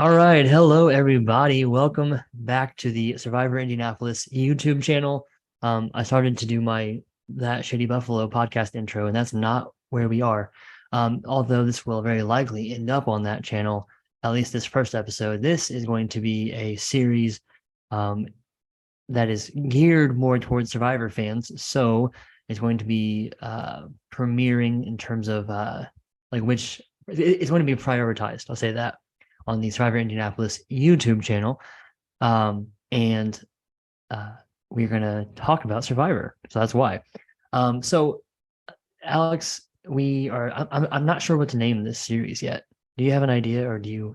All right. Hello, everybody. Welcome back to the Survivor Indianapolis YouTube channel. I started to do my That Shitty Buffalo podcast intro, and that's not where we are. Although this will very likely end up on that channel, at least this first episode. This is going to be a series um, that is geared more towards Survivor fans. So it's going to be premiering in terms of which it's going to be prioritized. I'll say that on the Survivor Indianapolis YouTube channel. And we're going to talk about Survivor. So that's why. So, Alex, I'm not sure what to name this series yet. Do you have an idea or do you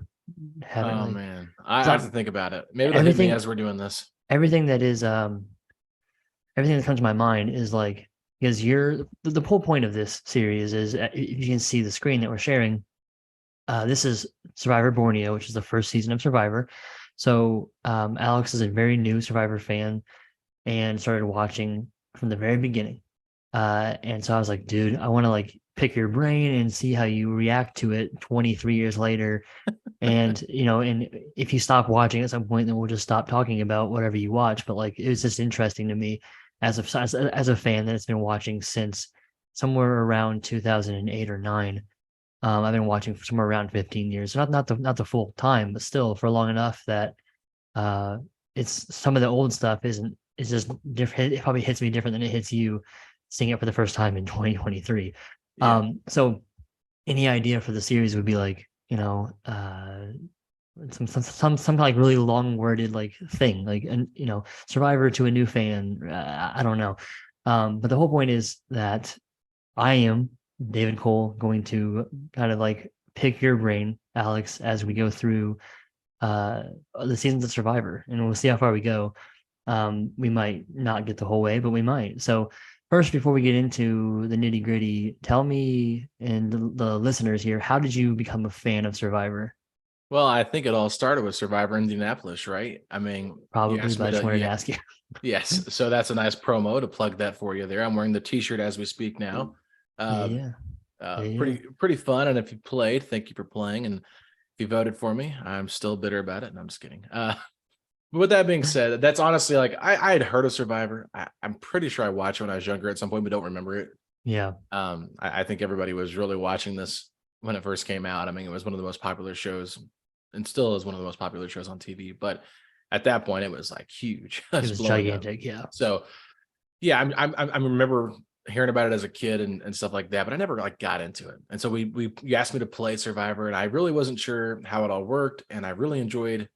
have it? Oh Like, man, I have to think about it. Maybe they'll hit me everything, as we're doing this. everything that is, everything that comes to my mind is like, because the whole point of this series is if you can see the screen that we're sharing, this is Survivor Borneo, which is the first season of Survivor. So Alex is a very new Survivor fan and started watching from the very beginning. And so I was like, dude, I want to like pick your brain and see how you react to it 23 years later. And and if you stop watching at some point, then we'll just stop talking about whatever you watch. But like, it was just interesting to me as a fan that it's been watching since somewhere around 2008 or nine. I've been watching for somewhere around 15 years, not the full time, but still for long enough that uh, it's some of the old stuff is just different. It probably hits me different than it hits you seeing it for the first time in 2023. Yeah. So any idea for the series would be like, some like really long worded like thing, like, and Survivor to a new fan. I don't know. But the whole point is that I am David Cole going to kind of like pick your brain, Alex, as we go through uh the seasons of Survivor, and we'll see how far we go. We might not get the whole way, but we might. So first, before we get into the nitty gritty, tell me and the listeners here, how did you become a fan of Survivor? Well, I think it all started with Survivor Indianapolis, right? I mean, you Probably, asked but me I just to, wanted to yeah, ask you. yes. So that's a nice promo to plug that for you there. I'm wearing the T-shirt as we speak now. Uh, Yeah, yeah. pretty fun. And if you played, thank you for playing. And if you voted for me, I'm still bitter about it. And I'm just kidding. But with that being said, that's honestly like I had heard of Survivor. I'm pretty sure I watched it when I was younger at some point, but don't remember it. Yeah, I think everybody was really watching this when it first came out. I mean, it was one of the most popular shows and still is one of the most popular shows on TV. But at that point, it was like huge. It it was was blowing up. gigantic. Yeah, So yeah, I remember hearing about it as a kid and stuff like that, but I never like got into it. And so we you asked me to play Survivor, and I really wasn't sure how it all worked, and I really enjoyed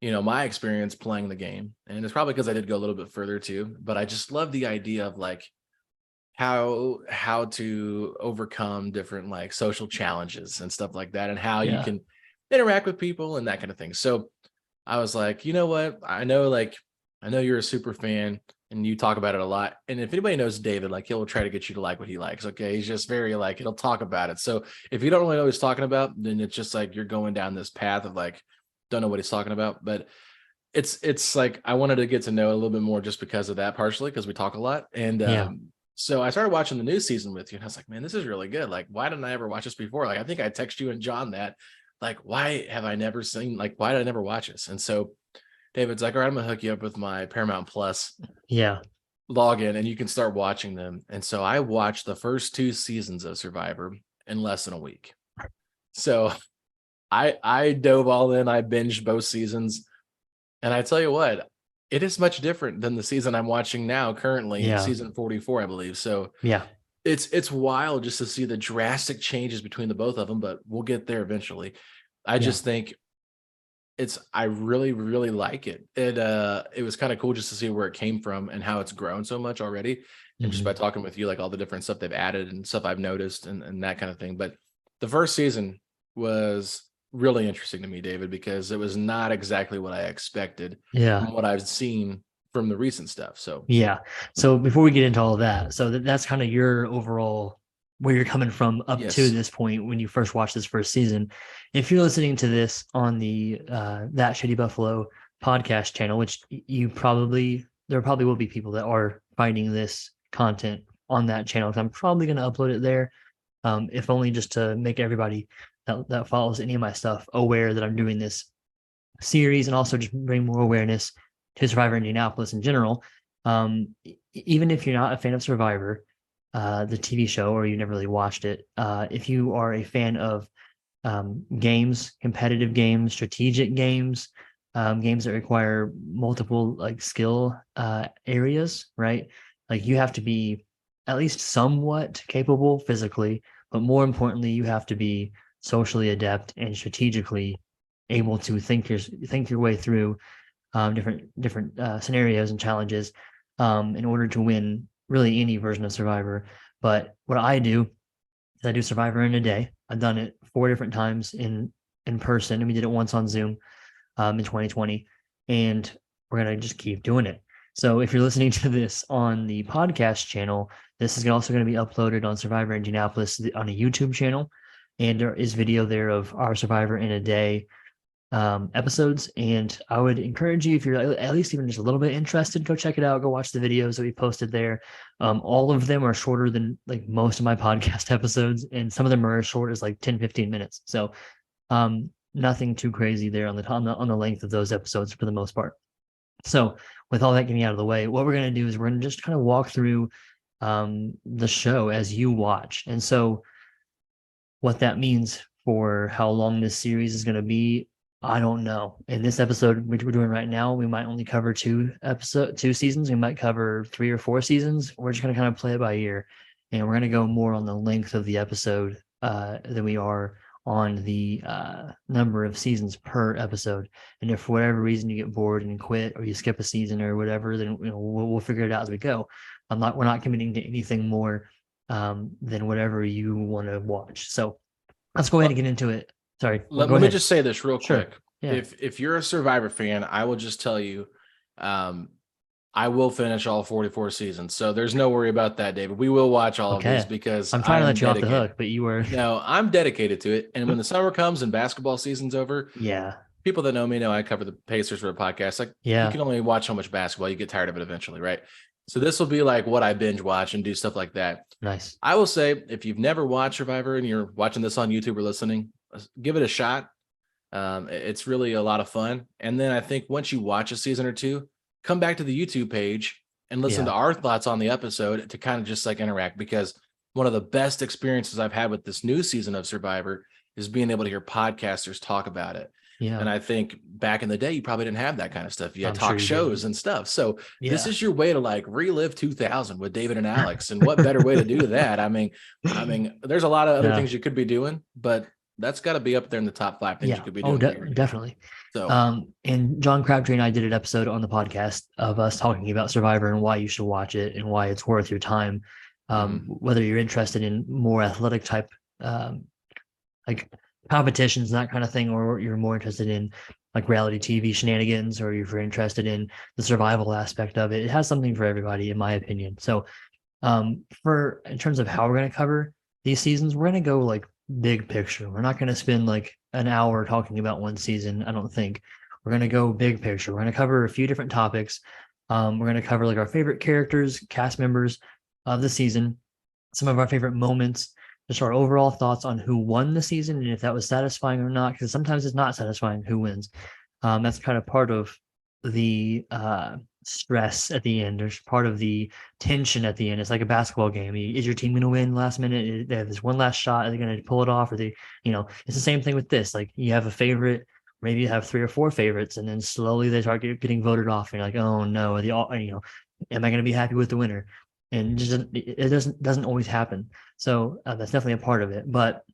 my experience playing the game. And it's probably because I did go a little bit further too, but I just love the idea of like how to overcome different like social challenges and stuff like that, and how you yeah, can interact with people and that kind of thing. So I was like, you know what? I know you're a super fan and you talk about it a lot. And if anybody knows David, like he'll try to get you to like what he likes. Okay. He's just very like he'll talk about it. So if you don't really know what he's talking about, then it's just like you're going down this path of like don't know what he's talking about. But it's like I wanted to get to know a little bit more just because of that, partially because we talk a lot. And yeah. so I started watching the new season with you, and I was like, man, this is really good. Like, why didn't I ever watch this before? Like, I think I text you and John that, like, why have I never seen, like, why did I never watch this? And so David's like, all right, I'm gonna hook you up with my Paramount Plus Yeah. login, and you can start watching them. And so I watched the first two seasons of Survivor in less than a week. So I dove all in. I binged both seasons, and I tell you what, it is much different than the season I'm watching now, currently Yeah. season 44, I believe. So Yeah. it's wild just to see the drastic changes between the both of them, but we'll get there eventually. I Yeah. just think I really, really like it. It was kind of cool just to see where it came from and how it's grown so much already. And just by Hmm. talking with you, like all the different stuff they've added and stuff I've noticed and that kind of thing. But the first season was really interesting to me, David, because it was not exactly what I expected Yeah. from what I've seen from the recent stuff. So Yeah. So before we get into all of that, so that's kind of your overall where you're coming from up to yes. this point when you first watched this first season. If you're listening to this on the That Shitty Buffalo podcast channel, which there probably will be people that are finding this content on that channel because I'm probably going to upload it there. if only just to make everybody that follows any of my stuff aware that I'm doing this series, and also just bring more awareness to Survivor Indianapolis in general. Even if you're not a fan of Survivor, the TV show, or you never really watched it, if you are a fan of games, competitive games, strategic games, games that require multiple like skill areas, right? Like you have to be at least somewhat capable physically, but more importantly, you have to be socially adept and strategically able to think your way through different scenarios and challenges in order to win really any version of Survivor. But what I do is I do Survivor in a day. I've done it 4 different times in person, and we did it once on Zoom in 2020, and we're gonna just keep doing it. So if you're listening to this on the podcast channel, this is also going to be uploaded on Survivor Indianapolis on a YouTube channel, and there is video there of our Survivor in a day episodes. And I would encourage you, if you're at least even just a little bit interested, go check it out. Go watch the videos that we posted there. All of them are shorter than like most of my podcast episodes, and some of them are as short as like 10-15 minutes. So nothing too crazy there on the length of those episodes for the most part. So with all that getting out of the way, what we're going to do is we're going to just kind of walk through the show as you watch. And so what that means for how long this series is going to be, I don't know. In this episode, which we're doing right now, we might only cover two seasons. We might cover 3 or 4 seasons. We're just going to kind of play it by ear, and we're going to go more on the length of the episode than we are on the number of seasons per episode. And if for whatever reason you get bored and quit, or you skip a season or whatever, then we'll figure it out as we go. We're not committing to anything more than whatever you want to watch. So let's go ahead and get into it. Sorry. Let me just say this real quick. Yeah. If you're a Survivor fan, I will just tell you, I will finish all 44 seasons. So there's no worry about that, David. We will watch all of these because I'm trying to let you off the hook, but you were. No, I'm dedicated to it. And when the summer comes and basketball season's over, yeah, people that know me know I cover the Pacers for a podcast. Like, you can only watch so much basketball. You get tired of it eventually, right? So this will be like what I binge watch and do stuff like that. Nice. I will say, if you've never watched Survivor and you're watching this on YouTube or listening, give it a shot. It's really a lot of fun. And then I think once you watch a season or two, come back to the YouTube page and listen to our thoughts on the episode to kind of just like interact, because one of the best experiences I've had with this new season of Survivor is being able to hear podcasters talk about it. Yeah. And I think back in the day, you probably didn't have that kind of stuff. You had talk shows and stuff. So this is your way to like relive 2000 with David and Alex. And what better way to do that? I mean, there's a lot of other things you could be doing, but that's got to be up there in the top 5 things you could be doing. Definitely. So, and John Crabtree and I did an episode on the podcast of us talking about Survivor and why you should watch it and why it's worth your time. Whether you're interested in more athletic type, like competitions and that kind of thing, or you're more interested in like reality TV shenanigans, or if you're interested in the survival aspect of it, it has something for everybody, in my opinion. So, in terms of how we're going to cover these seasons, we're going to go like big picture. We're not going to spend like an hour talking about one season. I don't think. We're going to go big picture. We're going to cover a few different topics. We're going to cover like our favorite characters, cast members of the season, some of our favorite moments, just our overall thoughts on who won the season and if that was satisfying or not, because sometimes it's not satisfying who wins. That's kind of part of the stress at the end. There's part of the tension at the end. It's like a basketball game. Is your team going to win last minute? They have this one last shot. Are they going to pull it off? Or it's the same thing with this. Like you have a favorite, maybe you have 3 or 4 favorites, and then slowly they start getting voted off. And you're like, oh no, am I going to be happy with the winner? And it doesn't always happen. So that's definitely a part of it. But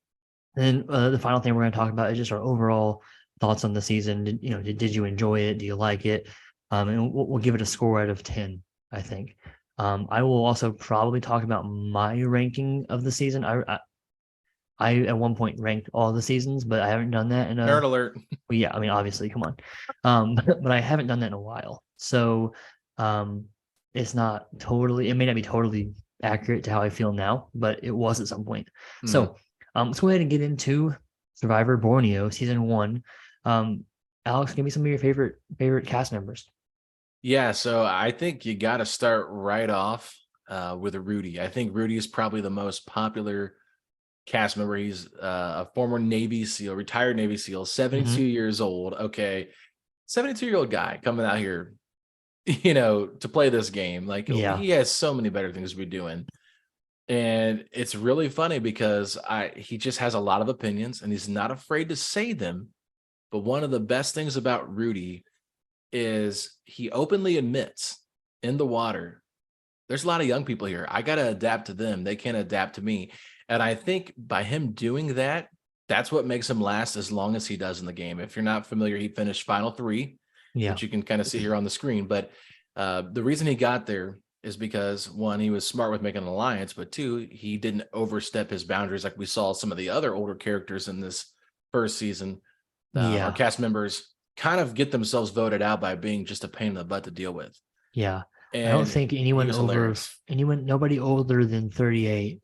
then the final thing we're going to talk about is just our overall thoughts on the season. Did you enjoy it? Do you like it? And we'll give it a score out of 10, I think. I will also probably talk about my ranking of the season. I at one point ranked all the seasons, but I haven't done that in a nerd alert. Well, yeah, I mean, obviously, come on. But I haven't done that in a while. So it may not be totally accurate to how I feel now, but it was at some point. So let's go ahead and get into Survivor Borneo season 1. Alex, give me some of your favorite cast members. Yeah, so I think you got to start right off with Rudy. I think Rudy is probably the most popular cast member. He's a former Navy SEAL, retired Navy SEAL, 72 Mhm. years old. Okay, 72-year-old guy coming out here, to play this game. Like Yeah. he has so many better things to be doing. And it's really funny because he just has a lot of opinions and he's not afraid to say them. But one of the best things about Rudy is he openly admits in the water, there's a lot of young people here. I got to adapt to them. They can't adapt to me. And I think by him doing that, that's what makes him last as long as he does in the game. If you're not familiar, he finished final three, Yeah. which you can kind of see here on the screen. But the reason he got there is because one, he was smart with making an alliance, but two, he didn't overstep his boundaries like we saw some of the other older characters in this first season. Our Yeah. cast members kind of get themselves voted out by being just a pain in the butt to deal with. Yeah. I don't And think he was hilarious. nobody older than 38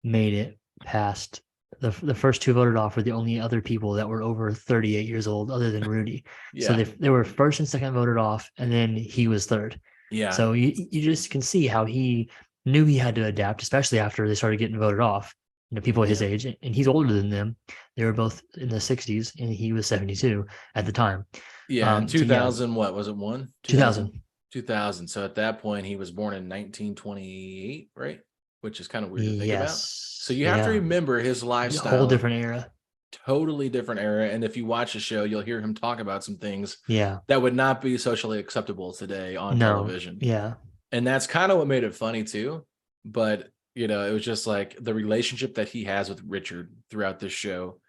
made it past the first two voted off were the only other people that were over 38 years old other than Rudy. So Yeah. they were first and second voted off, and then he was third. Yeah. So you just can see how he knew he had to adapt, especially after they started getting voted off. People his Yeah. age, and he's older than them. They were both in the 60s, and he was 72 at the time. Yeah. In So yeah, 2000, what was it? 2000? 2000. 2000. So at that point, he was born in 1928, right? Which is kind of weird to think about. So Yes. you have to Yeah. remember his A whole lifestyle, different era. totally different era. And if you watch the show, you'll hear him talk about some things Yeah. that would not be socially acceptable today on No. television. Yeah. And that's kind of what made it funny too. But, it was just like the relationship that he has with Richard throughout this show,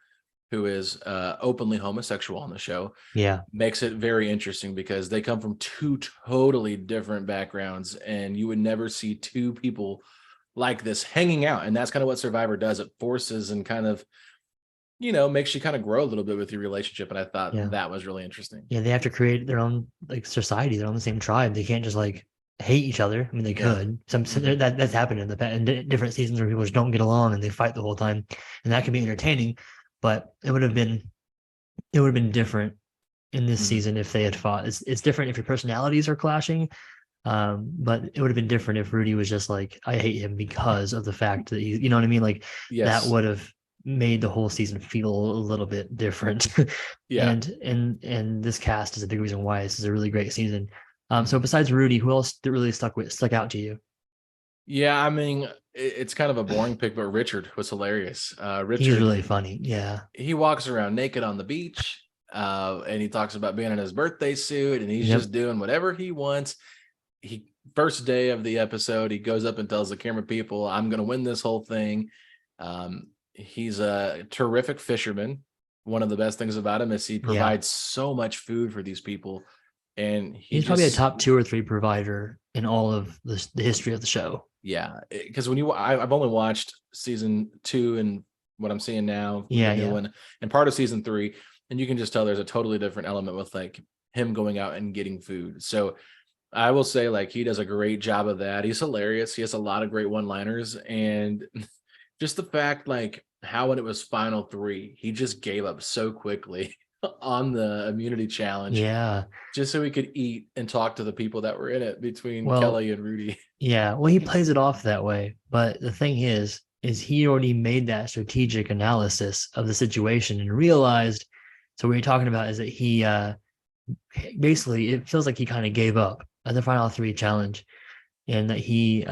who is openly homosexual on the show, Yeah. makes it very interesting because they come from two totally different backgrounds and you would never see two people like this hanging out. And that's kind of what Survivor does. It forces and kind of, makes you kind of grow a little bit with your relationship. And I thought Yeah. that was really interesting. Yeah. They have to create their own like society. They're on the same tribe. They can't just like hate each other. I mean, they Yeah. could. Some Mhm. that's happened in the past in different seasons where people just don't get along and they fight the whole time, and that can be entertaining. But it would have been different in this Mhm. season if they had fought. It's different if your personalities are clashing. But it would have been different if Rudy was just like, I hate him because of the fact that you know what I mean? Like that Yes. would have made the whole season feel a little bit different. Yeah. And this cast is a big reason why this is a really great season. So Mhm. besides Rudy, who else that really stuck out to you? Yeah, I mean, it's kind of a boring pick, but Richard was hilarious. He's Richard, really funny. Yeah. he walks around naked on the beach, and he talks about being in his birthday suit, and he's Yep. just doing whatever he wants. He First day of the episode, he goes up and tells the camera people, "I'm going to win this whole thing." He's a terrific fisherman. One of the best things about him is he Yeah. provides so much food for these people, and he He's probably a just top two or three provider in all of the history of the show. yeah, because I've only watched season 2 and what I'm seeing now with the Yeah. new Yeah. one and part of season 3, and you can just tell there's a totally different element with like him going out and getting food. So I will say like he does a great job of that. He's hilarious. He has a lot of great one-liners and just the fact like how when it was final 3, he just gave up so quickly on the immunity challenge Yeah. just so he could eat and talk to the people that were in it between Well, Kelly and Rudy. yeah, well, he plays it off that way. But the thing is he already made that strategic analysis of the situation and realized. So what you're talking about is that he basically it feels like he kind of gave up at the final 3 challenge, and that he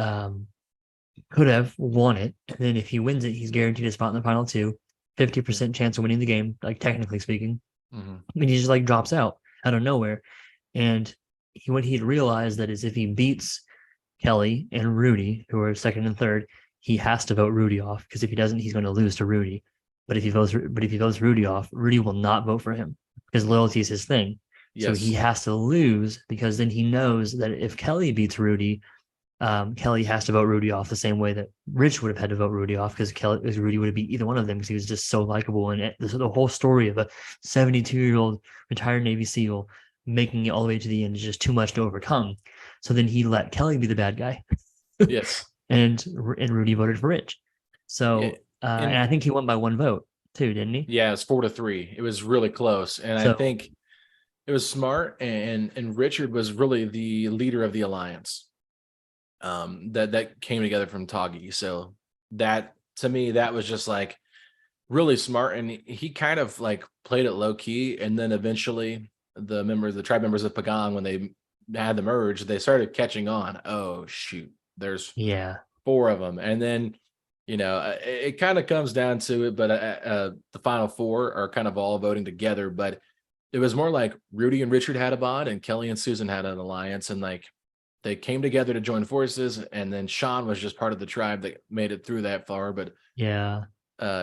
could have won it. And then if he wins it, he's guaranteed a spot in the final 2, Yeah. 50% chance of winning the game, like technically speaking. Mhm. And he just like drops out of nowhere. And what he'd realized that is if he beats Kelly and Rudy, who are second and third, he has to vote Rudy off because if he doesn't, he's going to lose to Rudy. But if he votes Rudy off, Rudy will not vote for him because loyalty is his thing. So he Yes. has to lose because then he knows that if Kelly beats Rudy, Kelly has to vote Rudy off the same way that Rich would have had to vote Rudy off because Rudy would have beat either one of them because he was just so likable. And the whole story of a 72-year-old retired Navy SEAL making it all the way to the end is just too much to overcome. So then he let Kelly be the bad guy, Yes. and Rudy voted for Rich. Yeah. So and I And think he won by 1 vote too, didn't he? yeah, it's 4-3. It was really close. And I So think it was smart. And Richard was really the leader of the alliance. That came together from Toggy. So that to me, that was just like really smart, and he kind of like played it low key, and then eventually the tribe members of Pagan, when they had the merge, they started catching on. Oh shoot, there's Yeah. four of them, and then it kind of comes down to it, but the final four are kind of all voting together. But it was more like Rudy and Richard had a bond, and Kelly and Susan had an alliance, and like they came together to join forces, and then Sean was just part of the tribe that made it through that far. But Yeah.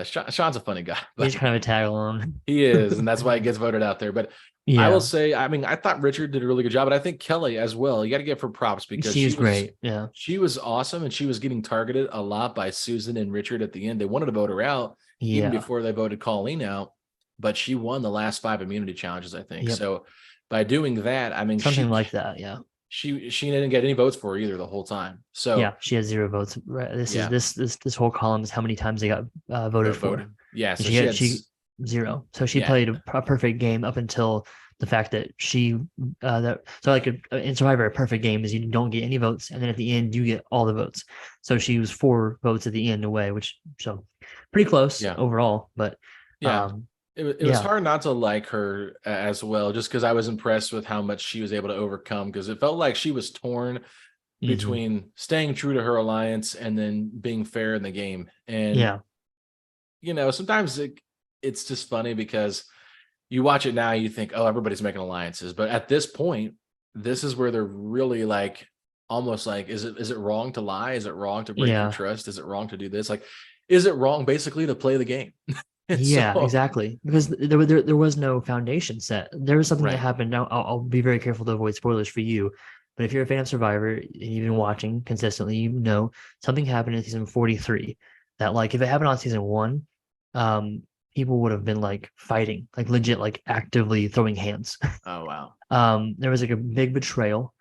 Sean's a funny guy, but He's kind of a tag along. he is, and that's why he gets voted out there. But I will Yeah. say, I mean, I thought Richard did a really good job, but I think Kelly as well. You got to give her props because She's great. Yeah. she was awesome, and she was getting targeted a lot by Susan and Richard at the end. They wanted to vote her out even Yeah. before they voted Colleen out, but she won the last 5 immunity challenges, I think. Yep. So by doing that, I mean, Something like that. Yeah. she didn't get any votes for her either the whole time. So Yeah. She has 0 votes. Right. This yeah, is this whole column is how many times they got voted for. voted. Yeah, And so she had she 0. So she yeah, played a perfect game up until the fact that she that so like in Survivor, a perfect game is you don't get any votes, and then at the end you get all the votes. So she was 4 votes at the end away, which so pretty close yeah, overall. But yeah. It was yeah. hard not to like her as well, just because I was impressed with how much she was able to overcome. Because it felt like she was torn Mhm. between staying true to her alliance and then being fair in the game. And Yeah. sometimes it's just funny because you watch it now, you think, oh, everybody's making alliances, but at this point, this is where they're really like, almost like, is it wrong to lie? Is it wrong to break your Yeah. trust? Is it wrong to do this? Like, is it wrong basically to play the game? And Yeah, so, exactly. Because there was no foundation set. There was something that right. happened. Now I'll be very careful to avoid spoilers for you. But if you're a fan of Survivor and you've been watching consistently, you know something happened in season 43 that like if it happened on season 1, um, people would have been like fighting, like legit, like actively throwing hands. Oh wow. There was like a big betrayal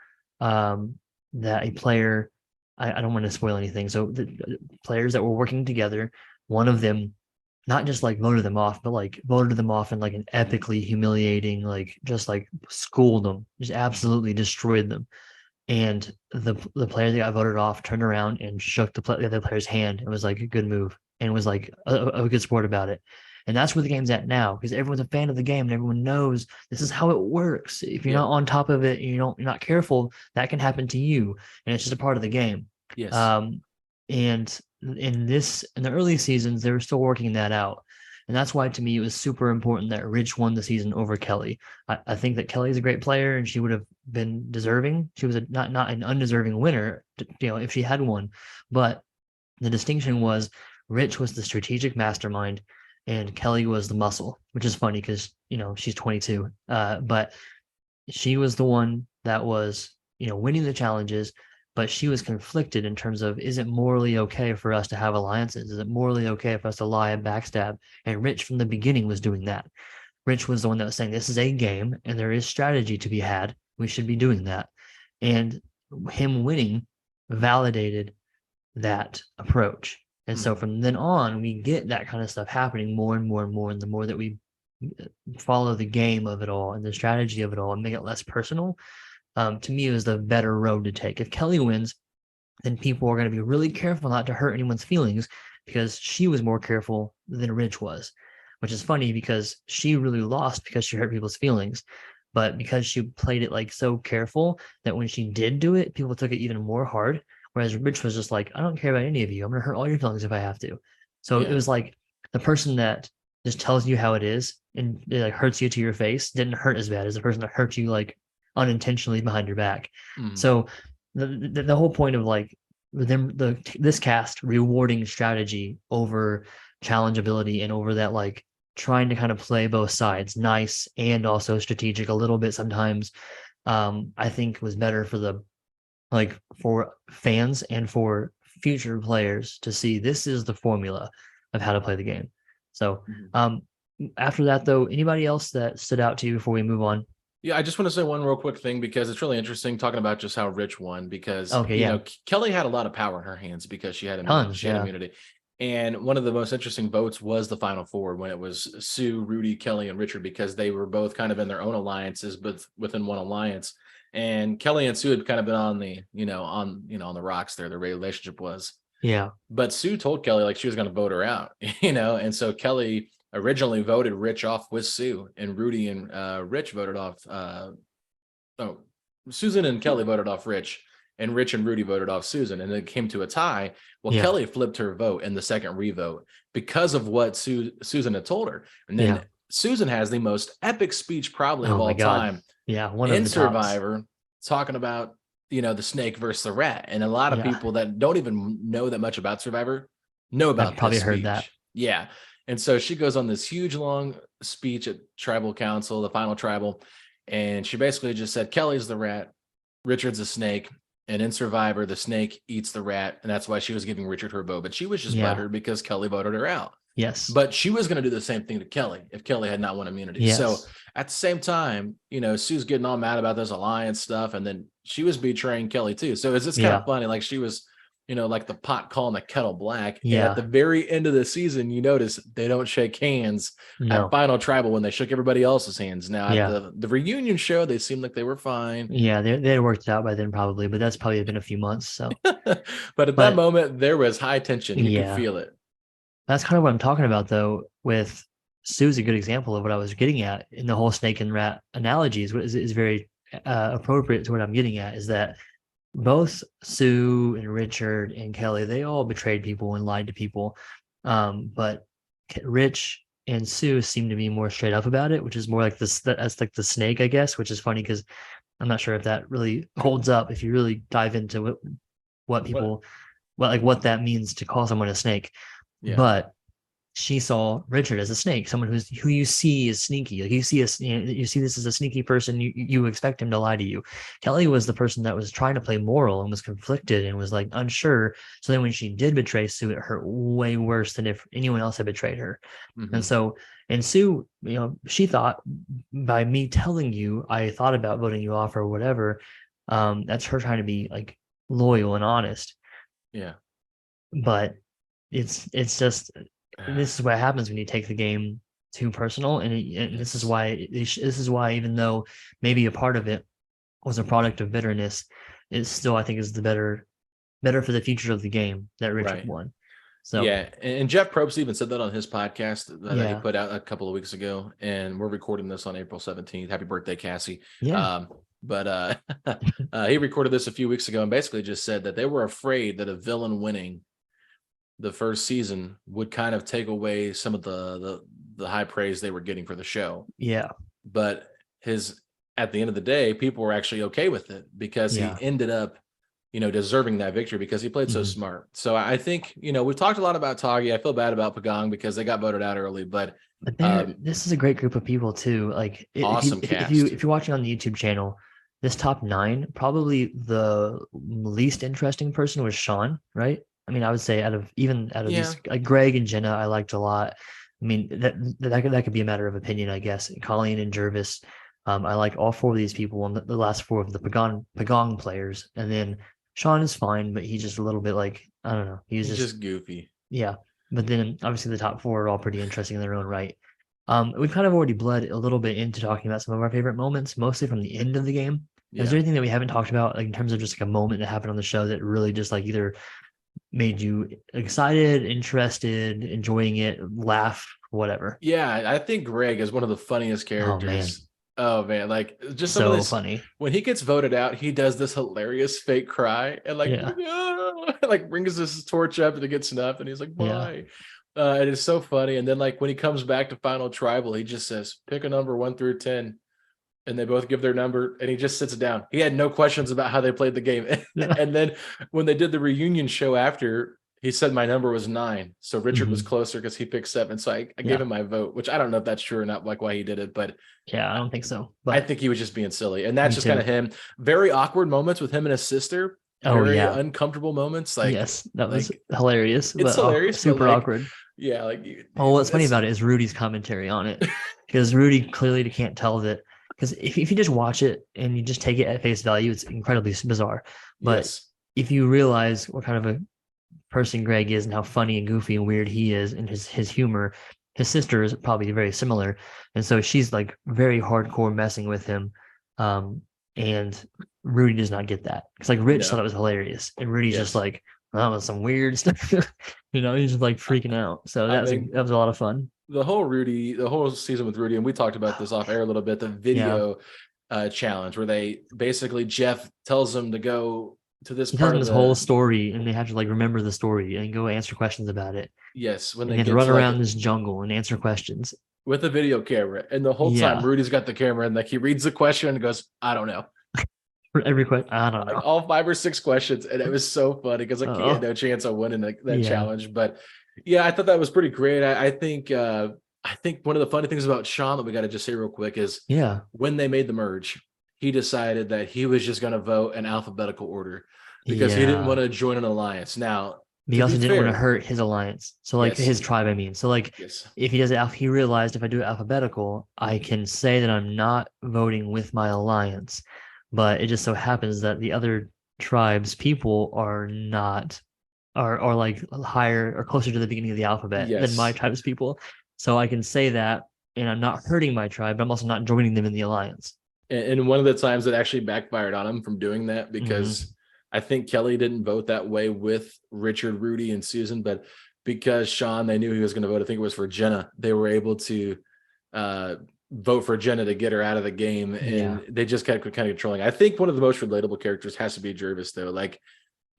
um, that a player, I don't want to spoil anything. So the players that were working together, one of them not just like voted them off, but like voted them off in like an epically humiliating, like just like schooled them, just absolutely destroyed them. And the player that got voted off turned around and shook the other player's hand and was like a good move and was like a good sport about it. And that's where the game's at now because everyone's a fan of the game and everyone knows this is how it works. If you're Yep. not on top of it and you're not careful, that can happen to you, and it's just a part of the game. Yes. Um, and in the early seasons, they were still working that out. And that's why to me it was super important that Rich won the season over Kelly. I think that Kelly is a great player and she would have been deserving. She was not an undeserving winner, if she had won. But the distinction was Rich was the strategic mastermind and Kelly was the muscle, which is funny because she's 22. But she was the one that was winning the challenges, but she was conflicted in terms of, is it morally okay for us to have alliances? Is it morally okay for us to lie and backstab? And Rich from the beginning was doing that. Rich was the one that was saying this is a game and there is strategy to be had. We should be doing that. And him winning validated that approach. And so from then on, we get that kind of stuff happening more and more and more. And the more that we follow the game of it all and the strategy of it all and make it less personal, to me, is the better road to take. If Kelly wins, then people are going to be really careful not to hurt anyone's feelings because she was more careful than Rich was, which is funny because she really lost because she hurt people's feelings. But because she played it like so careful that when she did do it, people took it even more hard. Whereas Rich was just like, I don't care about any of you. I'm going to hurt all your feelings if I have to. So it Yeah. was like the person that just tells you how it is and it like hurts you to your face didn't hurt as bad as the person that hurt you like unintentionally behind your back. Mm. So the whole point of like this cast rewarding strategy over challengeability and over that like trying to kind of play both sides, nice and also strategic a little bit sometimes, I think was better for fans and for future players to see this is the formula of how to play the game. So after that though, anybody else that stood out to you before we move on? Yeah, I just want to say one real quick thing because it's really interesting talking about just how Rich won because Okay, yeah. Kelly had a lot of power in her hands because she had immunity. Tons, She had yeah. immunity. And one of the most interesting votes was the final four when it was Sue, Rudy, Kelly, and Richard because they were both kind of in their own alliances, but within one alliance. And Kelly and Sue had kind of been on the, on the rocks there. Their relationship was. Yeah. But Sue told Kelly like she was going to vote her out, and so Kelly originally voted Rich off with Sue, and Rudy and Rich voted off. Oh, Susan and Kelly voted off Rich, and Rich and Rudy voted off Susan, and it came to a tie. Well, Yeah. Kelly flipped her vote in the second revote because of what Susan had told her, and then Yeah. Susan has the most epic speech probably of Oh my all God. time Yeah. One of in the tops. Survivor, talking about the snake versus the rat, and a lot of Yeah. people that don't even know that much about Survivor know about probably this heard speech. that. Yeah, and so she goes on this huge long speech at Tribal Council, the final tribal, and she basically just said Kelly's the rat, Richard's a snake, and in Survivor the snake eats the rat, and that's why she was giving Richard her vote. But she was just Yeah. buttered because Kelly voted her out. Yes. But she was going to do the same thing to Kelly if Kelly had not won immunity. Yes. So at the same time, Sue's getting all mad about this alliance stuff, and then she was betraying Kelly too. So it's just kind of funny. Like she was, like the pot calling the kettle black. Yeah. And at the very end of the season, you notice they don't shake hands at Final Tribal when they shook everybody else's hands. Now at the reunion show, they seemed like they were fine. Yeah, they had worked it out by then probably, but that's probably been a few months. So, but at that moment, there was high tension. You could feel it. That's kind of what I'm talking about, though. With Sue's a good example of what I was getting at in the whole snake and rat analogies. Is very appropriate to what I'm getting at. Is that both Sue and Richard and Kelly, they all betrayed people and lied to people, but Rich and Sue seem to be more straight up about it, which is more like this. That's like the snake, I guess, which is funny because I'm not sure if that really holds up if you really dive into what that means to call someone a snake. Yeah. But she saw Richard as a snake, someone who you see is sneaky. Like you see this as a sneaky person. You expect him to lie to you. Kelly was the person that was trying to play moral and was conflicted and was like unsure. So then when she did betray Sue, it hurt way worse than if anyone else had betrayed her. Mm-hmm. And Sue, she thought by me telling you, I thought about voting you off or whatever. That's her trying to be like loyal and honest. Yeah. But it's just, this is what happens when you take the game too personal, and this is why even though maybe a part of it was a product of bitterness, it still I think is the better for the future of the game that Richard won. So yeah, and Jeff Probst even said that on his podcast that he put out a couple of weeks ago, and we're recording this on April 17th. Happy birthday, Cassie. Yeah. But he recorded this a few weeks ago and basically just said that they were afraid that a villain winning the first season would kind of take away some of the high praise they were getting for the show. Yeah. But at the end of the day, people were actually okay with it because he ended up, deserving that victory because he played so smart. So I think, we've talked a lot about Toggy. I feel bad about Pagong because they got voted out early, but this is a great group of people too. Like awesome cast. If you're watching on the YouTube channel, this top 9, probably the least interesting person was Sean, right? I mean, I would say out of these, like Greg and Jenna, I liked a lot. I mean, that could be a matter of opinion, I guess. Colleen and Jervis, I like all 4 of these people, and the last 4 of the Pagong players. And then Sean is fine, but he's just a little bit like, I don't know. He's just goofy. Yeah. But then obviously the top 4 are all pretty interesting in their own right. We've kind of already bled a little bit into talking about some of our favorite moments, mostly from the end of the game. Yeah. Is there anything that we haven't talked about, like in terms of just like a moment that happened on the show that really just like either made you excited, interested, enjoying it, laugh, whatever? Yeah, I think Greg is one of the funniest characters. Oh man, like just some so of this funny. When he gets voted out, he does this hilarious fake cry and like brings his torch up and it gets snuffed, and he's like, "Why?" It is so funny. And then like when he comes back to Final Tribal, he just says, "Pick a number 1 through 10." And they both give their number, and he just sits down. He had no questions about how they played the game. And then when they did the reunion show after, he said my number was 9. So Richard was closer because he picked 7. So I gave him my vote, which I don't know if that's true or not, like why he did it. But yeah, I don't think so. But I think he was just being silly. And that's just kind of him. Very awkward moments with him and his sister. Very uncomfortable moments. Like, yes, that was hilarious. It's hilarious. Super awkward. Yeah. Like, what's funny about it is Rudy's commentary on it, because Rudy clearly can't tell that. Because if you just watch it and you just take it at face value, it's incredibly bizarre. But if you realize what kind of a person Greg is and how funny and goofy and weird he is and his humor, his sister is probably very similar. And so she's like very hardcore messing with him. And Rudy does not get that. Because like Rich thought it was hilarious. And Rudy's just like, That was some weird stuff. He's just like freaking out. So I mean, that was a lot of fun. the whole season with Rudy, and we talked about this off air a little bit, the Yeah. video challenge where they basically Jeff tells them to go to this He tells part them of this whole the story and they have to like remember the story and go answer questions about it. yes, when And they they have to get run to like around this jungle and answer questions. with a video camera, and the whole time Yeah. Rudy's got the camera and like he reads the question and goes, I don't know. For every question. I don't Like know. all 5 or 6 questions, and it was so funny because like he had Oh, no chance of winning that yeah. challenge. But yeah, I thought that was pretty great. I think one of the funny things about Sean that we got to just say real quick is Yeah. when they made the merge, he decided that he was just going to vote in alphabetical order because he didn't want Yeah. to join an alliance. Now, He to be also didn't want to fair, hurt his alliance. So like yes, his tribe, I mean. So like yes, if he does it, he realized if I do it alphabetical, I can say that I'm not voting with my alliance. But it just so happens that the other tribes people are not are like higher or closer to the beginning of the alphabet than my yes. tribe's people. So I can say that and I'm not hurting my tribe, but I'm also not joining them in the alliance. And one of the times that actually backfired on him from doing that Hmm. because I think Kelly didn't vote that way with Richard, Rudy, and Susan, but because Sean, they knew he was going to vote. I think it was for Jenna. They were able to uh, vote for Jenna to get her out of the game, Yeah, and they just kept kind of controlling. I think one of the most relatable characters has to be Jervis, though. Like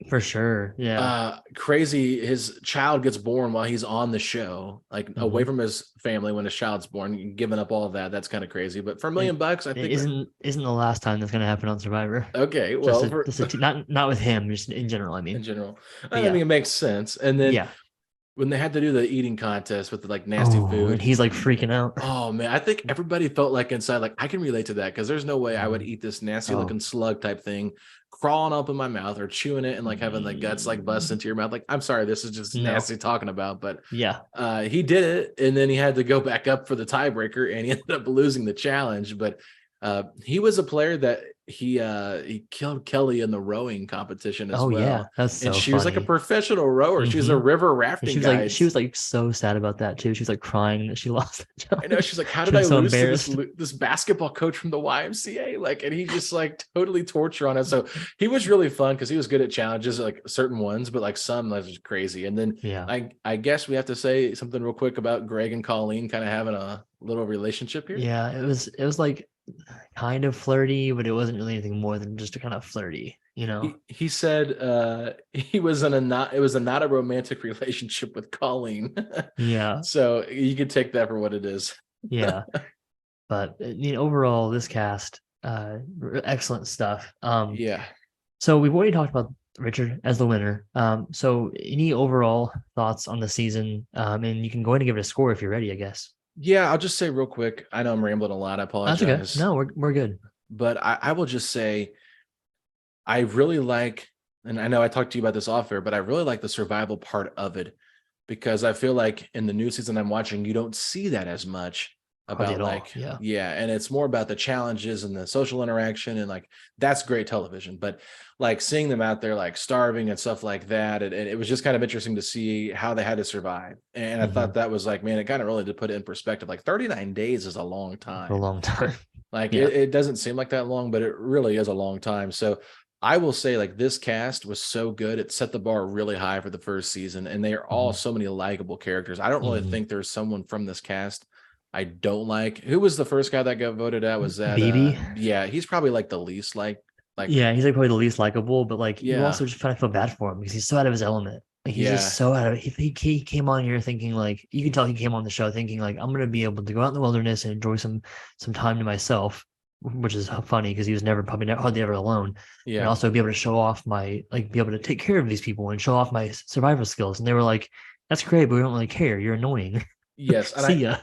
for sure. Yeah. crazy, his child gets born while he's on the show, like away Hmm. from his family when his child's born, giving up all of that. That's kind of crazy. But for a It, million bucks, I it think isn't the last time that's gonna happen on Survivor. okay. Well, for Not with him, just in general. I in mean, general. but I yeah, mean, it makes sense. And then yeah. when they had to do the eating contest with the like nasty Oh, and food, he's like freaking out. oh man, I think everybody felt like inside, like I can relate to that because there's no way I would Mhm. eat this nasty Oh, looking slug type thing crawling up in my mouth or chewing it and like having the guts like bust mm, into your mouth. Like, I'm sorry, this is just no, nasty talking about, but yeah, he did it and then he had to go back up for the tiebreaker and he ended up losing the challenge. But he was a player that he killed Kelly in the rowing competition as oh yeah, well. that's And so she was like a funny. professional rower. She was a Hmm. river And rafting she guide. was like so sad about that too. She was like crying that she lost the I know challenge. she's like, how She did I was so lose to this embarrassed. this basketball coach from the YMCA? Like, and he just like totally torture on us. So he was really fun because he was good at challenges, like certain ones, but like some that was crazy. And then Yeah, I guess we have to say something real quick about Greg and Colleen kind of having a little relationship here. yeah. It was like kind of flirty, but it wasn't really anything more than just a kind of flirty. He said he was in a not it was a not a romantic relationship with Colleen. Yeah, So you can take that for what it is. yeah. But overall, this cast, excellent stuff. Yeah. So we've already talked about Richard as the winner. So any overall thoughts on the season? And you can go ahead and give it a score if you're ready, I guess. Yeah, I'll just say real quick. I know I'm rambling a lot. I That's okay. apologize. No, we're good. But I will just say I really like, and I know I talked to you about this off air, but I really like the survival part of it because I feel like in the new season I'm watching, you don't see that as much Hardly about at all. like, Yeah. yeah, and it's more about the challenges and the social interaction, and like that's great television. But like seeing them out there like starving and stuff like that, and it was just kind of interesting to see how they had to survive. And I Hmm. thought that was like, man, it kind of really did put it in perspective. Like 39 days is a long For a time. long time. Like Yeah. it doesn't seem like that long, but it really is a long time. So I will say, like, this cast was so good. It set the bar really high for the first season, and they are all Hmm. so many likable characters. I don't really Hmm. think there's someone from this cast I don't like. Who was the first guy that got voted out? Was that BB. yeah, he's probably like the least like Yeah, he's like probably the least likable, but like you yeah, also just kind of feel bad for him because he's so out of his element. Like he's yeah, just so out of it. He came on here thinking like you can tell he came on the show thinking like I'm gonna be able to go out in the wilderness and enjoy some time to myself, which is funny because he was never probably never, hardly ever alone, and yeah. also be able to show off my like be able to take care of these people and show off my survival skills. And they were like, "That's great, but we don't really care. You're annoying. Yes. And See ya."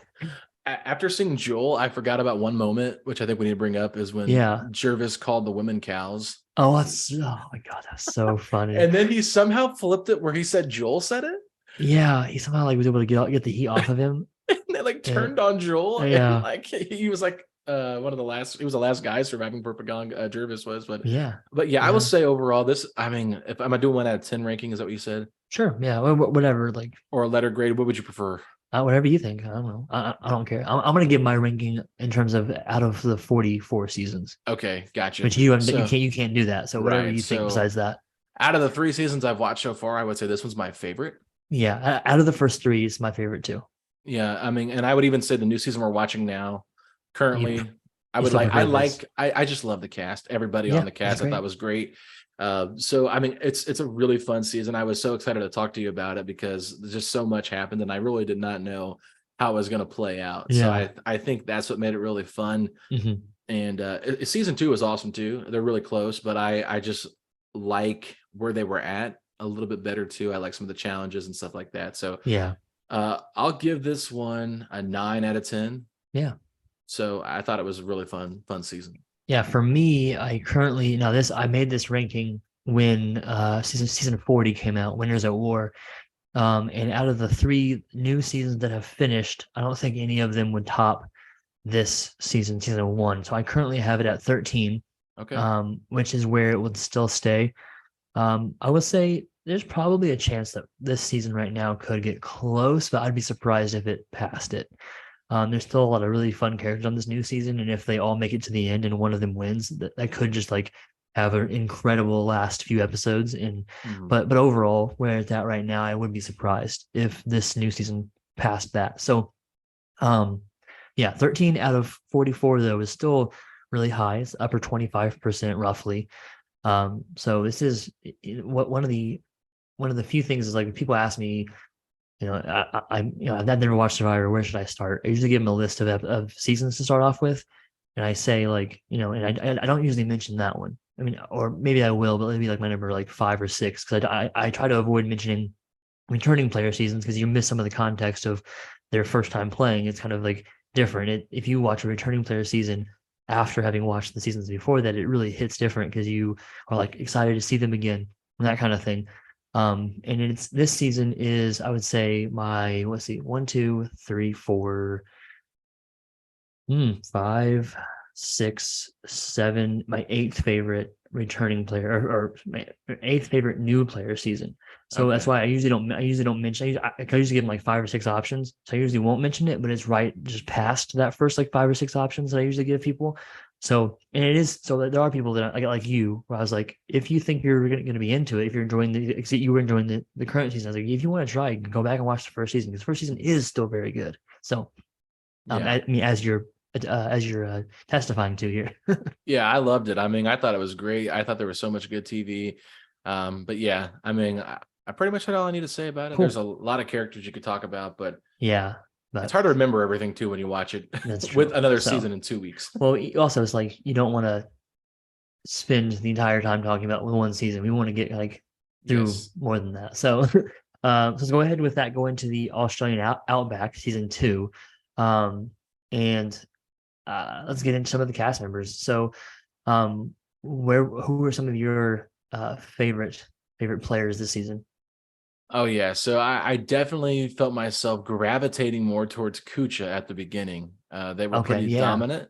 after seeing Joel, I forgot about one moment, which I think we need to bring up is when Yeah. Jervis called the women cows. Oh, oh my god, that's so funny. And then he somehow flipped it where he said Joel said it. Yeah, he somehow like was able to get the heat off of him. And they like Yeah, turned on Joel, and yeah, like he was like one of the last. He was the last guy surviving Propaganda. Jervis was, yeah, but yeah, I will yeah. say overall, this. I mean, if I'm doing 1 out of 10 ranking, is that what you said, Sure, yeah, whatever. Like or a letter grade? What would you prefer? whatever you think. I don't know. I don't care. I'm gonna give my ranking in terms of out of the 44 seasons, Okay, gotcha. but you So can't do that. So whatever right, you think so besides that. Out of the 3 seasons I've watched so far, I would say this one's my favorite. Yeah, out of the first three, is my favorite too. Yeah, I mean, and I would even say the new season we're watching now, You currently, I you would still like. I prefer this? like. I just love the cast. Everybody on Yeah, the it's cast, I great. thought was great. So I mean, it's a really fun season. I was so excited to talk to you about it because there's just so much happened, and I really did not know how it was going to play out. So Yeah. I think that's what made it really fun. Hmm. And season 2 is awesome too. They're really close, but I just like where they were at a little bit better too. I like some of the challenges and stuff like that. So Yeah. I'll give this one a 9 out of 10. Yeah. So I thought it was a really fun season. Yeah. For me, I currently now this I made this ranking when season 40 came out, Winners at War. And out of the three new seasons that have finished, I don't think any of them would top this season, season one. So I currently have it at 13, Okay. which is where it would still stay. I would say there's probably a chance that this season right now could get close, but I'd be surprised if it passed it. There's still a lot of really fun characters on this new season, and if they all make it to the end and one of them wins, that could just like have an incredible last few episodes. And Mhm. but overall, where it's at right now, I would be surprised if this new season passed that. So, um, yeah, 13 out of 44 though is still really high. It's upper 25% roughly. So this is what one of the few things is like when people ask me, I've never watched Survivor. Where should I start? I usually give them a list of seasons to start off with, and I say like, and I don't usually mention that one. I mean, or maybe I will, but maybe like my number like 5 or 6 because I try to avoid mentioning returning player seasons because you miss some of the context of their first time playing. It's kind of like different. If you watch a returning player season after having watched the seasons before that, it really hits different because you are like excited to see them again and that kind of thing. And it's this season is I would say my let's see, 1, 2, 3, 4, 5, 6, 7, my eighth favorite returning player or my eighth favorite new player season. So that's Okay. why I usually don't mention. I usually give them like 5 or 6 options. So I usually won't mention it, but it's right just past that first like 5 or 6 options that I usually give people. So and it is so that there are people that like you where I was like, if you think you're going to be into it, if you're enjoying you were enjoying the current season, I was like, if you want to try, you can go back and watch the first season because the first season is still very good. So Yeah. I mean, as you're testifying to here. Yeah, I loved it. I mean, I thought it was great. I thought there was so much good TV. But yeah, I mean, I pretty much had all I need to say about it. There's Cool. a lot of characters you could talk about, but Yeah, it's but hard to remember everything too when you watch it that's with true. another So, season in 2 weeks. well, also it's like you don't want to spend the entire time talking about one season. We want to get like through Yes. more than that. So, so let's go ahead with that. Go into the Australian Outback season two, and let's get into some of the cast members. So, who are some of your favorite players this season? Oh yeah. So I definitely felt myself gravitating more towards Kucha at the beginning. They were Okay, pretty yeah, dominant.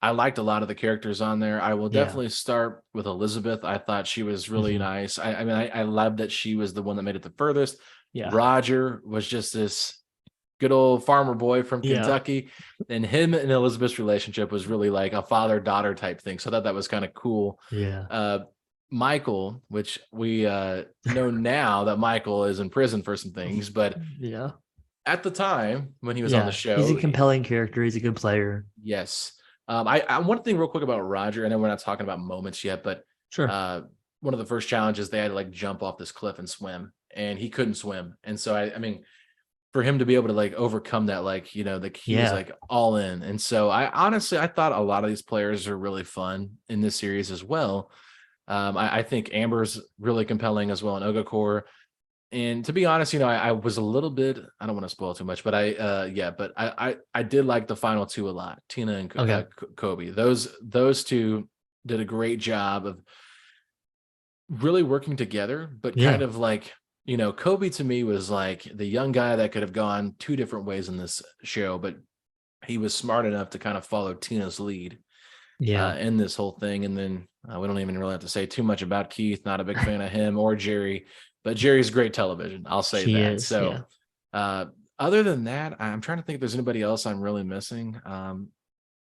I liked a lot of the characters on there. I will yeah. definitely start with Elizabeth. I thought she was really Hmm. nice. I mean, I love that she was the one that made it the furthest. Yeah. Roger was just this good old farmer boy from Yeah. Kentucky, and him and Elizabeth's relationship was really like a father-daughter type thing. So I thought that was kind of cool. Yeah. Uh, Michael, which we know now that Michael is in prison for some things, but Yeah. at the time when he was on the Yeah. He's a show, compelling character. He's a good player. yes. I one thing real quick about Roger. I know we're not talking about moments yet, but Sure. uh, one of the first challenges they had to like jump off this cliff and swim, and he couldn't swim, and so I mean for him to be able to like overcome that, like, like he was Yeah. like all in. And so I honestly I thought a lot of these players are really fun in this series as well. I think Amber's really compelling as well in Ogakor. And to be honest, I was a little bit, I don't want to spoil too much, but I did like the final two a lot, Tina and Okay. Kobe. Those two did a great job of really working together, but kind Yeah. of like, Kobe to me was like the young guy that could have gone two different ways in this show, but he was smart enough to kind of follow Tina's lead Yeah. in this whole thing. And then we don't even really have to say too much about Keith. Not a big fan of him or Jerry, but Jerry's great television. I'll say She that. is. So Yeah. uh, other than that, I'm trying to think if there's anybody else I'm really missing.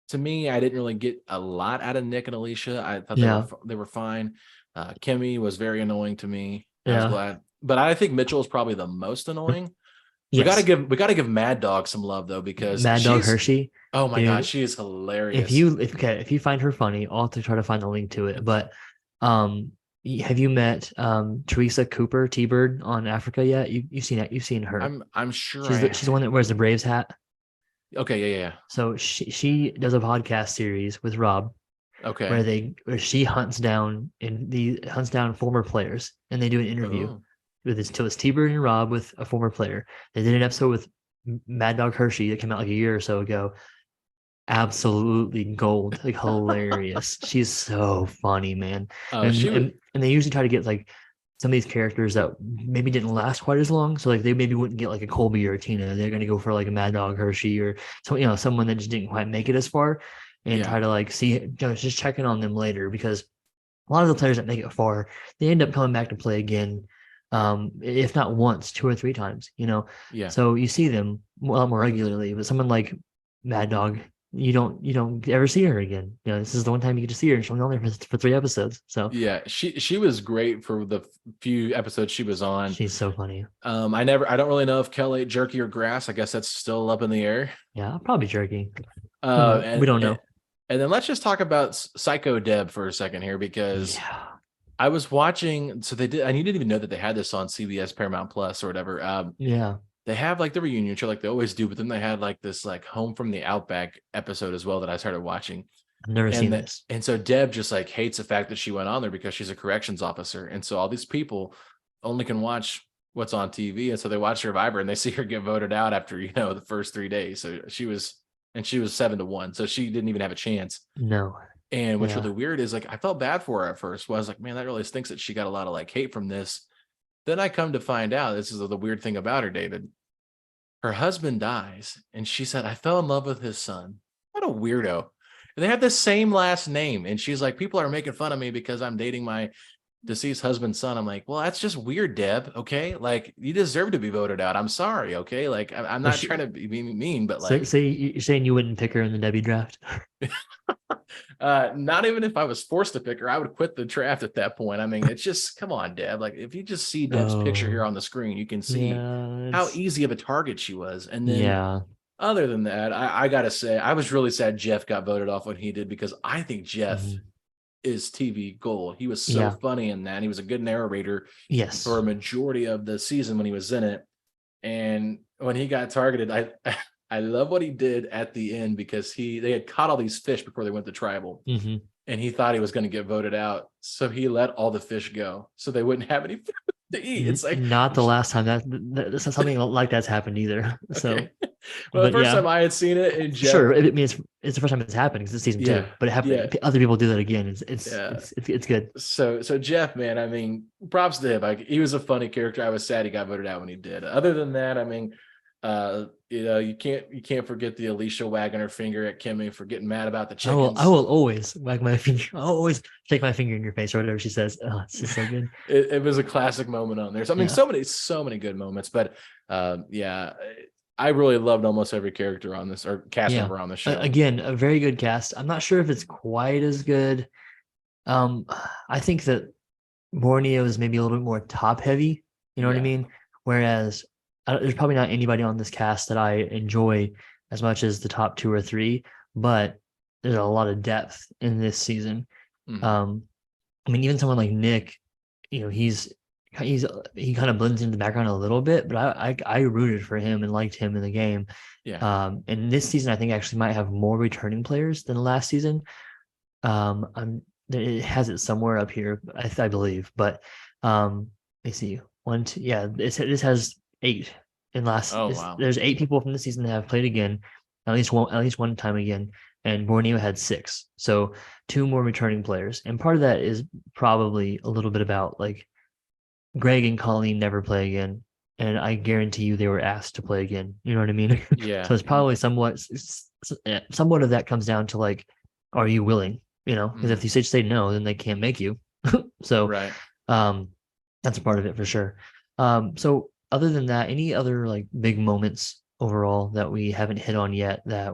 To me, I didn't really get a lot out of Nick and Alicia. I thought Yeah. they were fine. Kimmy was very annoying to me. I was Yeah. glad, but I think Mitchell is probably the most annoying. Yes. We gotta give Mad Dog some love though, because Mad Dog she's, Hershey, oh my god, dude. she is If hilarious. you if okay, if you find her funny, I'll have to try to find the link to it. But um, have you met Teresa Cooper T-Bird on Africa yet? You've seen that? You've seen her. I'm sure She's the one that wears the Braves hat. okay, yeah. So she does a podcast series with Rob Okay. where she hunts down former players and they do an interview Oh, with this so it's T-Bird and Rob with a former player. They did an episode with Mad Dog Hershey that came out like a year or so ago. Absolutely gold, like hilarious. She's so funny, man. oh, And, she was. and and they usually try to get like some of these characters that maybe didn't last quite as long. So like they maybe wouldn't get like a Colby or a Tina. They're gonna go for like a Mad Dog Hershey or someone that just didn't quite make it as far and Yeah, try to like see just checking on them later because a lot of the players that make it far, they end up coming back to play again. If not once, two or three times. yeah. So you see them a lot more regularly, but someone like Mad Dog, you don't ever see her again. This is the one time you get to see her, and she's only on there for 3 episodes. So Yeah, she was great for the few episodes she was on. she's so funny. I don't really know if Kel ate jerky or grass. I guess that's still up in the air. Yeah, probably jerky. Uh, We and don't know. and then let's just talk about Psycho Deb for a second here, because Yeah. I was watching. So they did. I didn't even know that they had this on CBS Paramount Plus or whatever. Yeah. They have like the reunion show like they always do, but then they had like this like Home from the Outback episode as well that I started watching. I've never seen this. And so Deb just like hates the fact that she went on there because she's a corrections officer. And so all these people only can watch what's on TV. And so they watch Survivor and they see her get voted out after, the first 3 days. So she was 7-1. So she didn't even have a chance. No. And what's Yeah. really weird is like I felt bad for her at first. Well, I was like, man, that really stinks that she got a lot of like hate from this. Then I come to find out, this is the weird thing about her, David. Her husband dies, and she said, I fell in love with his son. What a weirdo. They have the same last name. And she's like, people are making fun of me because I'm dating my deceased husband's son. I'm like, well, that's just weird, Deb. Okay. Like, you deserve to be voted out. I'm sorry. Okay. Like, I'm not trying to be mean, but So, like, say you're saying you wouldn't pick her in the Debbie draft? not even if I was forced to pick her, I would quit the draft at that point. I mean, it's just, come on, Deb. Like, if you just see Deb's picture here Oh, on the screen, you can see yeah. how easy of a target she was. And then, Yeah. other than that, I gotta say, I was really sad Jeff got voted off when he did, because I think Jeff Mhm. is TV gold. He was so Yeah. funny in that. He was a good narrator Yes. for a majority of the season when he was in it. And when he got targeted, I I love what he did at the end, because they had caught all these fish before they went to tribal, Hmm. and he thought he was going to get voted out, so he let all the fish go so they wouldn't have any food to eat. It's like, Not the last time that's not something like that's happened either. So, okay. Well, the but first yeah, time I had seen it, and Jeff, sure. I mean, it's the first time it's happened because it's season yeah, 2, but it yeah, happened. Other people do that again. It's yeah. it's good. So Jeff, man, I mean, props to him. Like, he was a funny character. I was sad he got voted out when he did. Other than that, I mean, you can't forget the Alicia wagging her finger at Kimmy for getting mad about the chickens. I will always wag my finger. I'll always shake my finger in your face or whatever she says. Oh, it's just so good. It was a classic moment on there. So I mean, Yeah. so many good moments. But yeah, I really loved almost every character on this, or cast Yeah. member on the show. Again, a very good cast. I'm not sure if it's quite as good. I think that Borneo is maybe a little bit more top heavy. You know what I Yeah. mean? Whereas there's probably not anybody on this cast that I enjoy as much as the top 2 or 3, but there's a lot of depth in this season. Mhm. I mean, even someone like Nick, he kind of blends into the background a little bit, but I rooted for him and liked him in the game. Yeah. And this season I think actually might have more returning players than last season. It has it somewhere up here, I believe, but let me see. This has 8 in Oh, wow. there's 8 people from the season that have played again, at least one time again, and Borneo had 6. So 2 more returning players. And part of that is probably a little bit about like Greg and Colleen never play again. And I guarantee you they were asked to play again. You know what I mean? Yeah. So it's probably somewhat of that comes down to like, are you willing? Because if you say no, then they can't make you. So Right. that's a part of it for sure. So other than that, any other like big moments overall that we haven't hit on yet that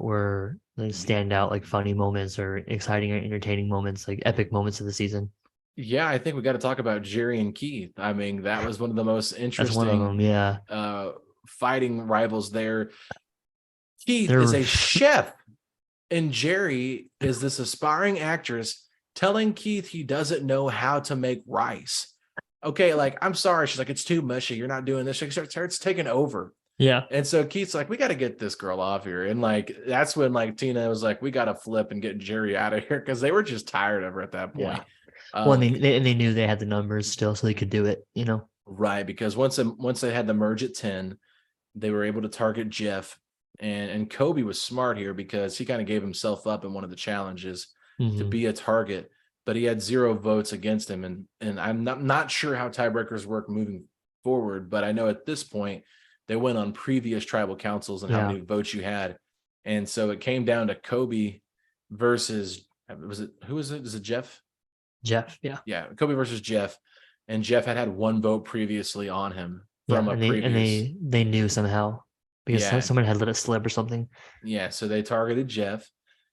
stand out, like funny moments or exciting or entertaining moments, like epic moments of the season? Yeah, I think we got to talk about Jerry and Keith. I mean, that was one of the most That's one of interesting them. Yeah. uh fighting rivals there. Keith is They're a chef and Jerry is this aspiring actress telling Keith he doesn't know how to make rice. Okay, like, I'm sorry. She's like, it's too mushy. You're not doing this. She starts taking over. yeah. And so Keith's like, we got to get this girl off here. And like, that's when like Tina was like, we got to flip and get Jerry out of here because they were just tired of her at that Yeah. point. Well, and Um, they knew they had the numbers still, so they could do it, you know? right. Because once they had the merge at 10, they were able to target Jeff. And Kobe was smart here because he kind of gave himself up in one of the challenges to Hmm. be a target, but he had 0 votes against him. And I'm not sure how tiebreakers work moving forward, but I know at this point they went on previous tribal councils and how Yeah. many votes you had. And so it came down to Kobe versus, was it, who was it? Is it Jeff? Jeff. Yeah. Yeah, Kobe versus Jeff. And Jeff had 1 vote previously on him Yeah. from a And previous. they knew somehow because Yeah, someone had let it slip or something. yeah. So they targeted Jeff,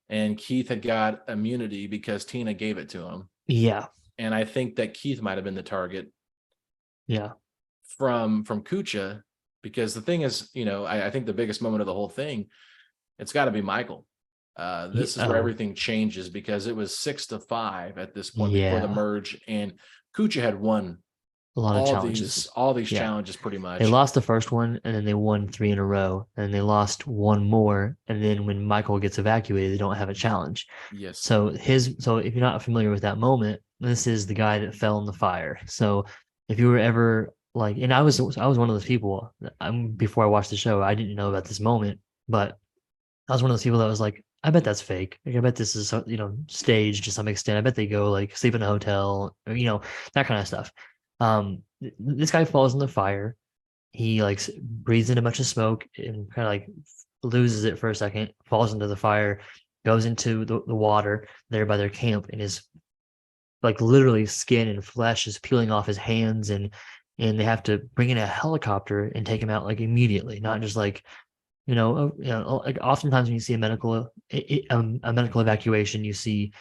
and Keith had got immunity because Tina gave it to him. Yeah. And I think that Keith might have been the target Yeah. from Kucha, because the thing is, I think the biggest moment of the whole thing, it's got to be Michael. This is where Oh, everything changes because it was 6-5 at this point before the yeah. merge, and Kucha had won A lot of all challenges. these Yeah. challenges pretty They much. lost the first one and then they won 3 in a row. And they lost one more. And then when Michael gets evacuated, they don't have a challenge. Yes. So if you're not familiar with that moment, this is the guy that fell in the fire. So if you were ever like, and I was one of those people, before I watched the show, I didn't know about this moment, but I was one of those people that was like, I bet that's fake. Like, I bet this is, staged to some extent. I bet they go like sleep in a hotel or, that kind of stuff. This guy falls in the fire. He like breathes in a bunch of smoke and kind of like loses it for a second, falls into the fire, goes into the water there by their camp, and his like literally skin and flesh is peeling off his hands, and they have to bring in a helicopter and take him out like immediately, not just like like oftentimes when you see a medical evacuation, you see,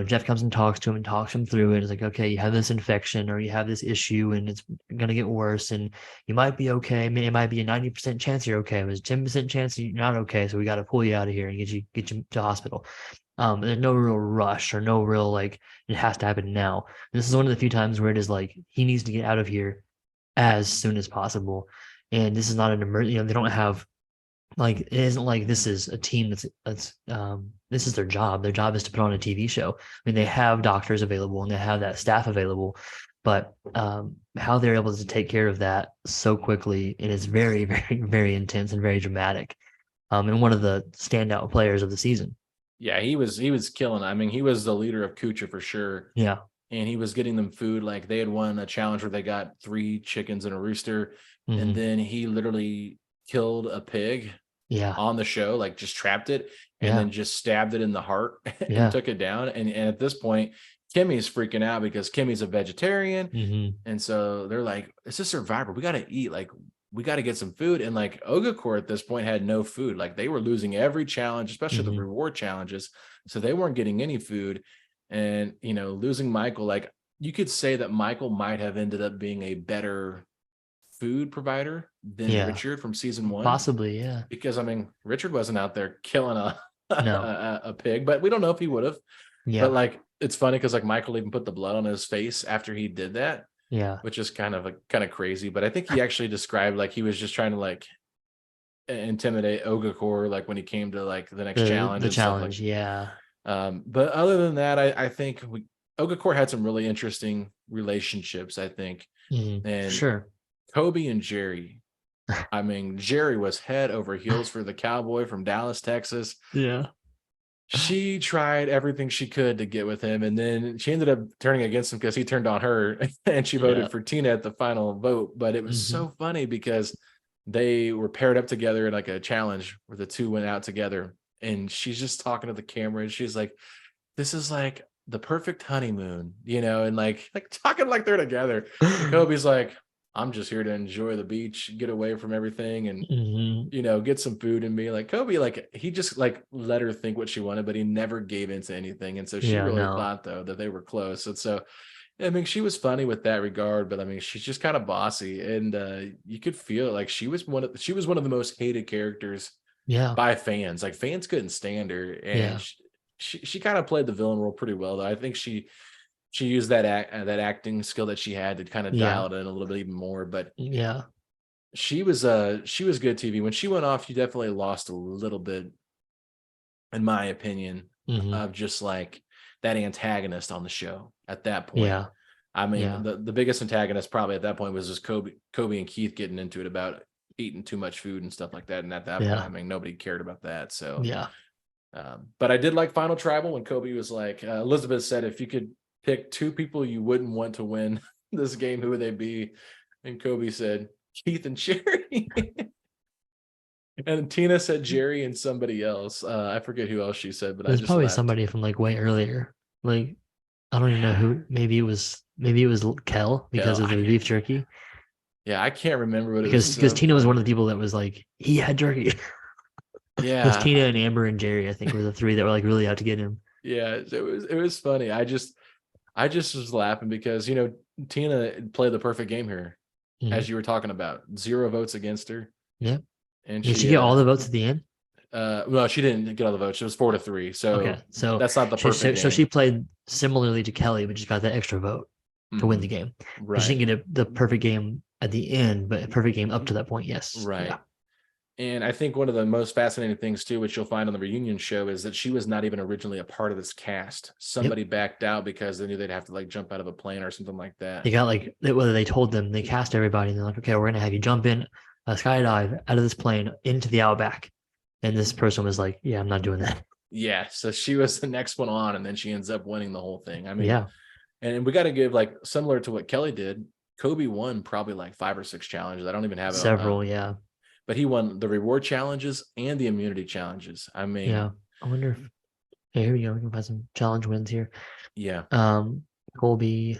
Jeff comes and talks to him and talks him through it. It's like, okay, you have this infection or you have this issue and it's going to get worse and you might be okay. I mean, it might be a 90% chance you're okay. It was 10% chance you're not okay. So we got to pull you out of here and get you to hospital. There's no real rush or no real like it has to happen now. This is one of the few times where it is like he needs to get out of here as soon as possible. And this is not an emergency. They don't have like it isn't like this is a team that's this is their job. Their job is to put on a TV show. I mean, they have doctors available and they have that staff available, but how they're able to take care of that so quickly, it is very, very, very intense and very dramatic. And one of the standout players of the season. Yeah, he was killing. I mean, he was the leader of Kucha for sure. Yeah. And he was getting them food. Like, they had won a challenge where they got 3 chickens and a rooster, and Hmm. then he literally killed a pig Yeah. on the show, like just trapped it and Yeah. then just stabbed it in the heart and Yeah. took it down. And at this point, Kimmy's freaking out because Kimmy's a vegetarian. Hmm. And so they're like, it's a survivor. We got to eat. Like, we got to get some food. And like Ogakor at this point had no food. Like, they were losing every challenge, especially the Hmm. reward challenges. So they weren't getting any food. And, losing Michael, like, you could say that Michael might have ended up being a better food provider than Yeah. Richard from season 1, Possibly. Yeah. because I mean, Richard wasn't out there killing a No. a pig, but we don't know if he would have. But Yeah. like, it's funny because like Michael even put the blood on his face after he did that, Yeah. which is kind of crazy. But I think he actually described like he was just trying to like intimidate Ogakor, like when he came to like the next challenge The and stuff like. challenge. Yeah. But other than that, I think Ogakor had some really interesting relationships, I think, and Sure. Kobe and Jerry. I mean, Jerry was head over heels for the cowboy from Dallas, Texas. Yeah. She tried everything she could to get with him, and then she ended up turning against him because he turned on her, and she Yeah. voted for Tina at the final vote. But it was Hmm. so funny because they were paired up together in like a challenge where the two went out together, and she's just talking to the camera, and she's like, "This is like the perfect honeymoon," and like talking like they're together. And Kobe's like, "I'm just here to enjoy the beach, get away from everything, and Hmm. get some food in me." Like, Kobe, like, he just like let her think what she wanted, but he never gave into anything. And so she Yeah, really no. thought though that they were close. And so I mean, she was funny with that regard, but I mean, she's just kind of bossy, and you could feel like she was one of the most hated characters Yeah. by fans. Like fans couldn't stand her, and Yeah. she kind of played the villain role pretty well. Though I think she used that acting skill that she had to kind of Yeah. dial it in a little bit even more. But Yeah. she was good TV. When she went off, you definitely lost a little bit, in my opinion, Hmm. of just like that antagonist on the show at that point. Yeah. I mean, Yeah. the biggest antagonist probably at that point was just Kobe and Keith getting into it about eating too much food and stuff like that. And at that point, Yeah. I mean, nobody cared about that. So, Yeah. but I did like Final Tribal when Kobe was like, Elizabeth said, if you could pick two people you wouldn't want to win this game, who would they be? And Kobe said, Keith and Sherry. And Tina said Jerry and somebody else. I forget who else she said, but It I was just probably laughed. somebody from like way earlier. Like I don't even know Yeah. who. Maybe it was Kel because Hell, of the beef jerky. yeah, I can't remember what it was. Because So Tina was one funny. of the people that was like he had jerky. It was Yeah, Tina and Amber and Jerry, I think, were the three that were like really out to get him. yeah, it was funny. I just was laughing because Tina played the perfect game here, Mhm. as you were talking about. 0 votes against her, Yeah. and Did she she get all the votes at the end? well, she didn't get all the votes. It was 4-3, Okay, so so that's not the perfect so she game. played similarly to Kelly, but just got that extra vote to win the Mhm. game. But she Right, didn't get the perfect game at the end, but a perfect game up to that point. Yes. right. Yeah. And I think one of the most fascinating things too, which you'll find on the reunion show, is that she was not even originally a part of this cast. Yep. Somebody backed out because they knew they'd have to like jump out of a plane or something like that. They got like whether they told them they cast everybody and they're like, okay, we're gonna have you jump in a skydive out of this plane into the outback, and this person was like, yeah, I'm not doing that. Yeah, so she was the next one on, and then she ends up winning the whole thing. I mean, Yeah, and we got to give like similar to what Kelly did. Kobe won probably like 5 or 6 challenges. I don't even have it on, several. Yeah, but he won the reward challenges and the immunity challenges. I yeah. mean, I wonder if here we go. We can find some challenge wins here. yeah, Colby.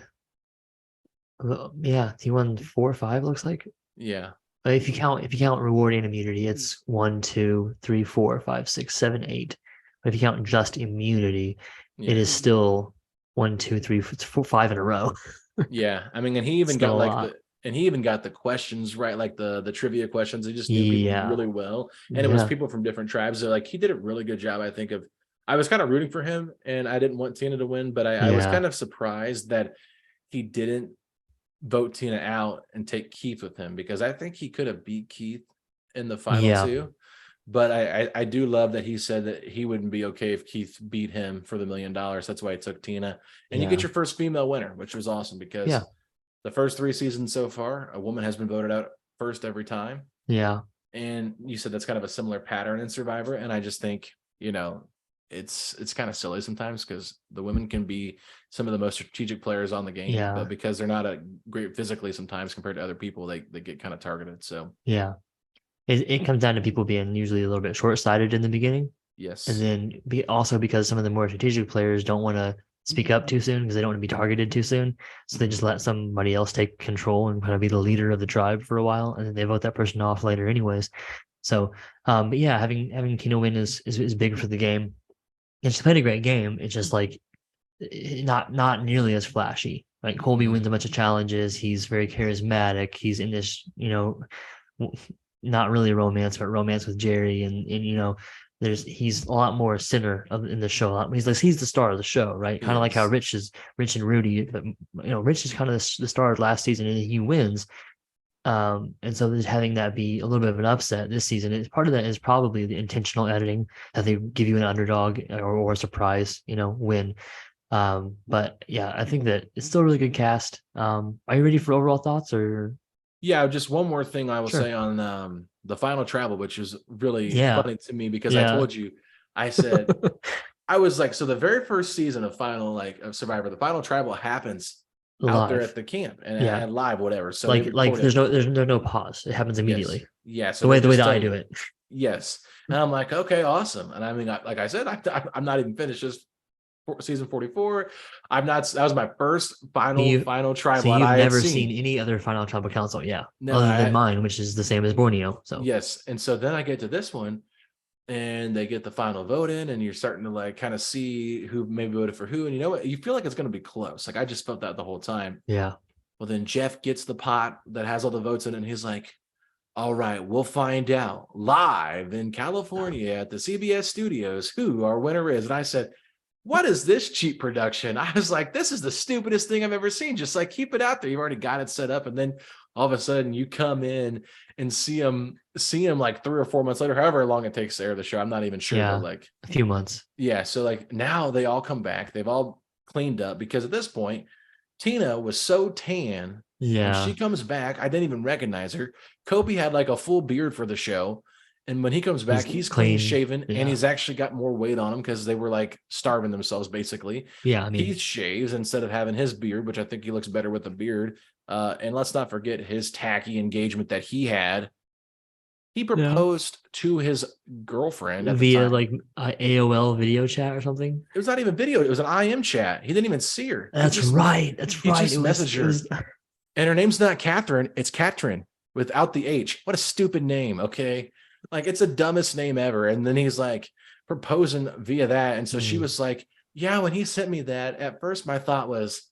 Yeah, he won 4 or 5. Looks like. yeah, If you count reward and immunity, it's 1, 2, 3, 4, 5, 6, 7, 8. But if you count just immunity, it yeah, is still 1, 2, 3, 4, 5 in a row. yeah. I mean, and he even Still got a like lot. the questions right, like the trivia questions. He just knew people Yeah, really well, and it was yeah, people from different tribes. So like he did a really good job, I think. Of I was kind of rooting for him, and I didn't want Tina to win, but I was yeah, kind of surprised that he didn't vote Tina out and take Keith with him, because I think he could have beat Keith in the final yeah, two. But I do love that he said that he wouldn't be okay if Keith beat him for the $1,000,000. That's why he took Tina. And you get yeah, your first female winner, which was awesome, because yeah, the first 3 seasons so far, a woman has been voted out first every time. yeah, And you said that's kind of a similar pattern in Survivor. And I just think, it's kind of silly sometimes, because the women can be some of the most strategic players on the game, yeah, but because they're not a great physically sometimes compared to other people, they get kind of targeted. So yeah. It comes down to people being usually a little bit short sighted in the beginning, and yes. then also because some of the more strategic players don't want to speak up too soon because they don't want to be targeted too soon. So they just let somebody else take control and kind of be the leader of the tribe for a while, and then they vote that person off later, anyways. So, but yeah, having Tina win is big for the game. And she played a great game. It's just like not nearly as flashy. Like Colby Mhm. wins a bunch of challenges. He's very charismatic. He's in this, not really romance, but romance with Jerry, and he's a lot more center in the show. He's the star of the show, right? He Kind of like how is. Rich and Rudy, but Rich is kind of the star of last season, and he wins. And so just having that be a little bit of an upset this season, is part of that is probably the intentional editing that they give you an underdog or a surprise, win. But yeah, I think that it's still a really good cast. Are you ready for overall thoughts or Yeah, just one more thing I will sure? say on the final travel, which is really Yeah, funny to me, because I yeah, told you, I said, I was like, so the very first season of of Survivor, the final travel happens out there live. at the camp and, Yeah, live, whatever. So they like record it. there's no pause. It happens Yes. immediately. Yeah. So The they way just that tell I do you. it. Yes. And I'm like, okay, awesome. And I mean, like I said, I'm not even finished this season 44. That was my first You final so tribal that you've I had never seen seen. any other Final Tribal Council, yeah, No, other than mine, which is the same as Borneo. So yes. And so then I get to this one, and they get the final vote in, and you're starting to like kind of see who maybe voted for who. And you know what? You feel like it's going to be close. Like I just felt that the whole time. Yeah. Well, then Jeff gets the pot that has all the votes in it, and he's like, all right, we'll find out live in California at the CBS studios who our winner is. And I said, what is this cheap production? I was like, this is the stupidest thing I've ever seen. Just like keep it out there. You've already got it set up. And then all of a sudden you come in and see him like 3 or 4 months later, however long it takes to air the show. I'm not even sure. Yeah. But like A few months. yeah. So like now they all come back. They've all cleaned up because at this point, Tina was so tan. When Yeah. she comes back, I didn't even recognize her. Kobe had like a full beard for the show. And when he comes back, he's clean shaven Yeah. and he's actually got more weight on him because they were like starving themselves basically. Yeah. I mean, He shaves instead of having his beard, which I think he looks better with a beard. And let's not forget his tacky engagement that he had. He proposed to his girlfriend at the via time. like AOL video chat or something. It was not even video. It was an IM chat. He didn't even see her. That's right. That's he right. just messaged her. And her name's not Catherine. It's Katrin without the H. What a stupid name. Okay. Like it's the dumbest name ever. And then he's like proposing via that. And so she was like, yeah, when he sent me that, at first my thought was,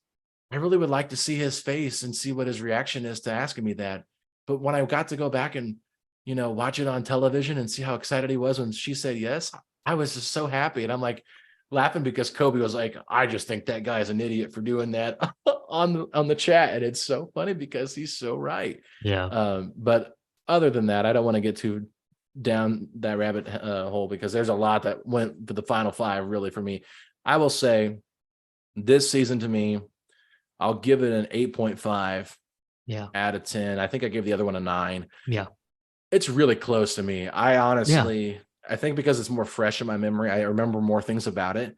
I really would like to see his face and see what his reaction is to asking me that. But when I got to go back and, you know, watch it on television and see how excited he was when she said yes, I was just so happy. And I'm like laughing because Kobe was like, I just think that guy's an idiot for doing that on the chat. And it's so funny because he's so right. Yeah. But other than that, I don't want to get too down that rabbit hole because there's a lot that went for the final 5 really for me. I will say this season to me, I'll give it an 8.5 out of 10. I think I gave the other one a 9. Yeah. It's really close to me. I honestly, I think because it's more fresh in my memory, I remember more things about it.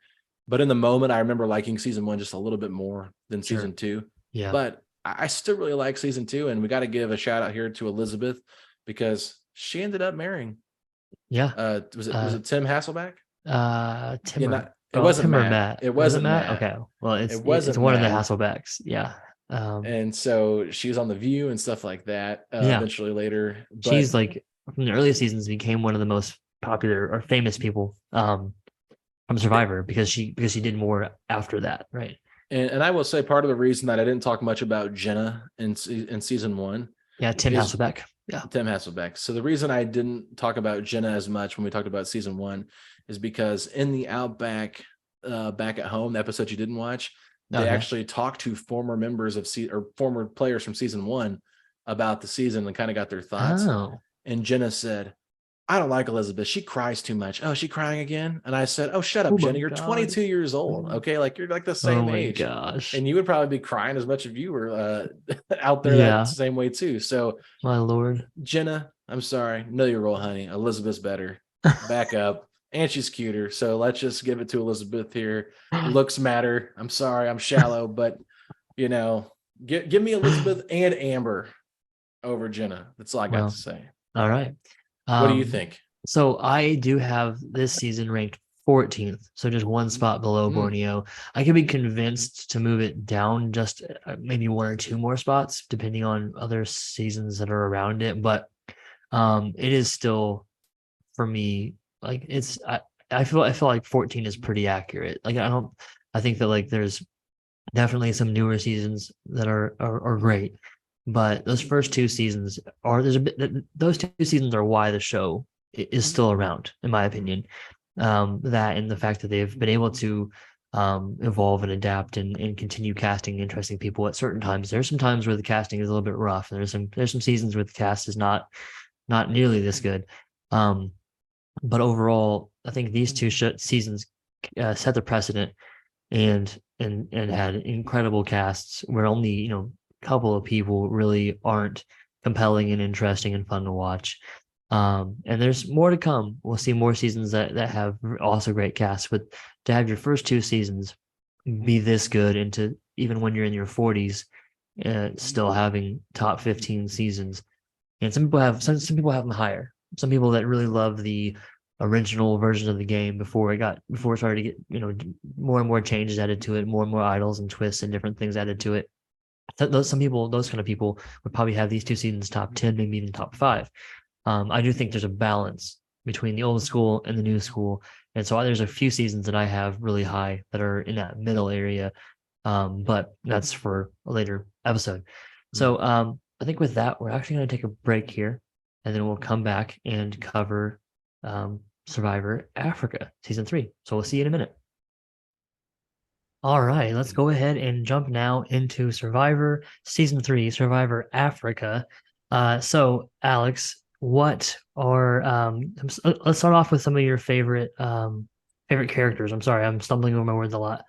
But in the moment, I remember liking season 1 just a little bit more than season 2. Yeah. But I still really like season 2. And we got to give a shout out here to Elizabeth because she ended up marrying. Yeah. Was it Tim Hasselback? Tim. Yeah, it wasn't Matt. It wasn't Matt. Okay. Well, it's wasn't one of the Matt. Hasselbacks. Yeah. And so she was on The View and stuff like that. Eventually later, but she's like from the early seasons became one of the most popular or famous people from Survivor because she did more after that, right? And I will say part of the reason that I didn't talk much about Jenna in season 1. Yeah, Tim Hasselbeck. Yeah, Tim Hasselbeck. So the reason I didn't talk about Jenna as much when we talked about season 1 is because in the Outback, back at home, the episode you didn't watch, they actually talked to former members of or former players from season 1 about the season and kind of got their thoughts. Oh. And Jenna said, I don't like Elizabeth. She cries too much. Oh, is she crying again? And I said, oh, shut up, Jenna. You're 22 years old. Okay. Like you're like the same age. Gosh. And you would probably be crying as much if you were out there that same way too. So my Lord, Jenna, I'm sorry. Know your role, honey. Elizabeth's better. Back up. And she's cuter. So let's just give it to Elizabeth here. Looks matter. I'm sorry. I'm shallow, but you know, give me Elizabeth and Amber over Jenna. That's all I got to say. All right. What do you think? So I do have this season ranked 14th, so just one spot below Borneo. I could be convinced to move it down just maybe 1 or 2 more spots, depending on other seasons that are around it. But it is still, for me, like it's. I feel like 14 is pretty accurate. Like I think that like there's definitely some newer seasons that are great. But those first 2 seasons those 2 seasons are why the show is still around, in my opinion. That and the fact that they've been able to evolve and adapt and continue casting interesting people at certain times. There's some times where the casting is a little bit rough. And there's some seasons where the cast is not nearly this good. But overall, I think these 2 seasons set the precedent and had incredible casts where only couple of people really aren't compelling and interesting and fun to watch. And there's more to come. We'll see more seasons that have also great casts, but to have your first 2 seasons be this good into even when you're in your 40s, still having top 15 seasons. And some people have them higher. Some people that really love the original version of the game before it started to get, more and more changes added to it, more and more idols and twists and different things added to it. Those kind of people would probably have these 2 seasons top 10, maybe even top 5. I do think there's a balance between the old school and the new school. And so there's a few seasons that I have really high that are in that middle area. But that's for a later episode. So I think with that, we're actually going to take a break here, and then we'll come back and cover Survivor Africa season 3. So we'll see you in a minute. All right, let's go ahead and jump now into Survivor season 3, Survivor Africa. So Alex, what are let's start off with some of your favorite characters. I'm sorry, I'm stumbling over my words a lot.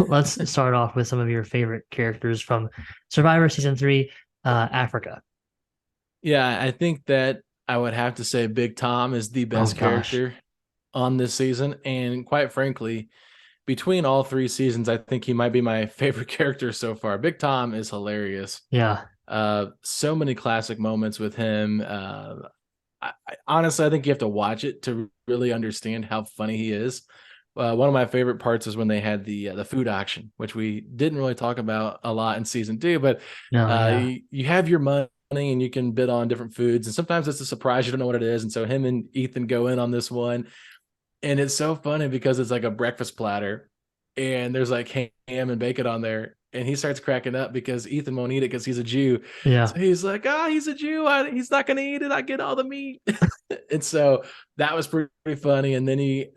Let's start off with some of your favorite characters from Survivor season 3, Africa. Yeah, I think that I would have to say Big Tom is the best character on this season. And quite frankly, between all 3 seasons, I think he might be my favorite character so far. Big Tom is hilarious. Yeah. So many classic moments with him. Honestly, I think you have to watch it to really understand how funny he is. One of my favorite parts is when they had the food auction, which we didn't really talk about a lot in season 2, but you have your money and you can bid on different foods. And sometimes it's a surprise. You don't know what it is. And so him and Ethan go in on this one. And it's so funny because it's like a breakfast platter and there's like ham and bacon on there. And he starts cracking up because Ethan won't eat it because he's a Jew. Yeah. So he's like, he's a Jew. He's not going to eat it. I get all the meat. And so that was pretty funny. And then he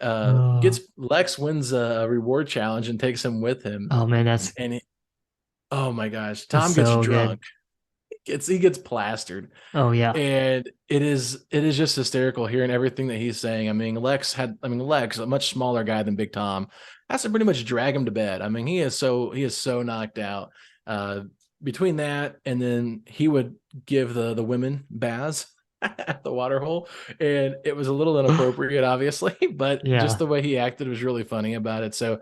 Lex wins a reward challenge and takes him with him. Oh man, oh my gosh. Tom gets so drunk. He gets plastered. Oh yeah. And it is just hysterical hearing everything that he's saying. I mean, Lex, a much smaller guy than Big Tom, has to pretty much drag him to bed. I mean, he is so knocked out. Between that and then he would give the women baths at the water hole, and it was a little inappropriate, obviously, but just the way he acted was really funny about it. So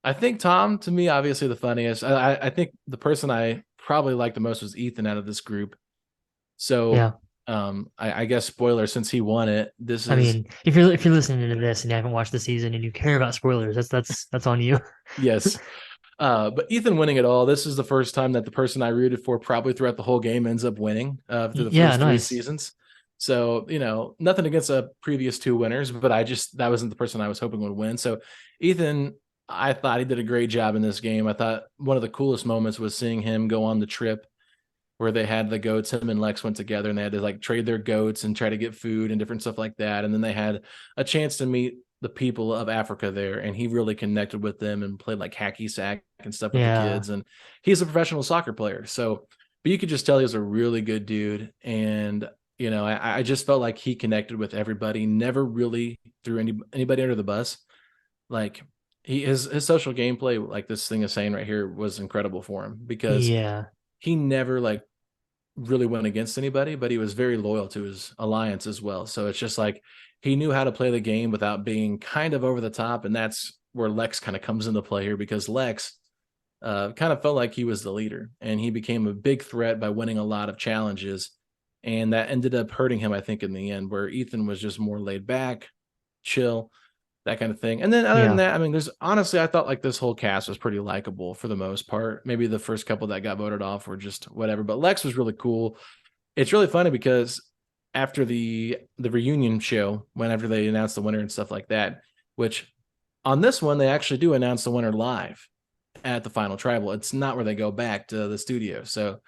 I think Tom, to me, obviously the funniest. I think the person I probably liked the most was Ethan out of this group. So I guess spoiler, since he won it, I mean, if you're listening to this and you haven't watched the season and you care about spoilers, that's on you. Yes. But Ethan winning it all, this is the first time that the person I rooted for probably throughout the whole game ends up winning through the first 3 seasons. So, nothing against the previous 2 winners, but that wasn't the person I was hoping would win. So Ethan, I thought he did a great job in this game. I thought one of the coolest moments was seeing him go on the trip where they had the goats. Him and Lex went together and they had to like trade their goats and try to get food and different stuff like that. And then they had a chance to meet the people of Africa there, and he really connected with them and played like hacky sack and stuff with the kids. And he's a professional soccer player. So, but you could just tell he was a really good dude. And, I just felt like he connected with everybody, never really threw anybody under the bus. Like his social gameplay, like this thing is saying right here, was incredible for him because he never like really went against anybody, but he was very loyal to his alliance as well. So it's just like he knew how to play the game without being kind of over the top. And that's where Lex kind of comes into play here, because Lex kind of felt like he was the leader and he became a big threat by winning a lot of challenges. And that ended up hurting him, I think, in the end, where Ethan was just more laid back, chill, that kind of thing. And then other than that, I mean, I thought like this whole cast was pretty likable for the most part. Maybe the first couple that got voted off were just whatever, but Lex was really cool. It's really funny because after the reunion show, whenever they announced the winner and stuff like that, which on this one, they actually do announce the winner live at the final tribal. It's not where they go back to the studio. So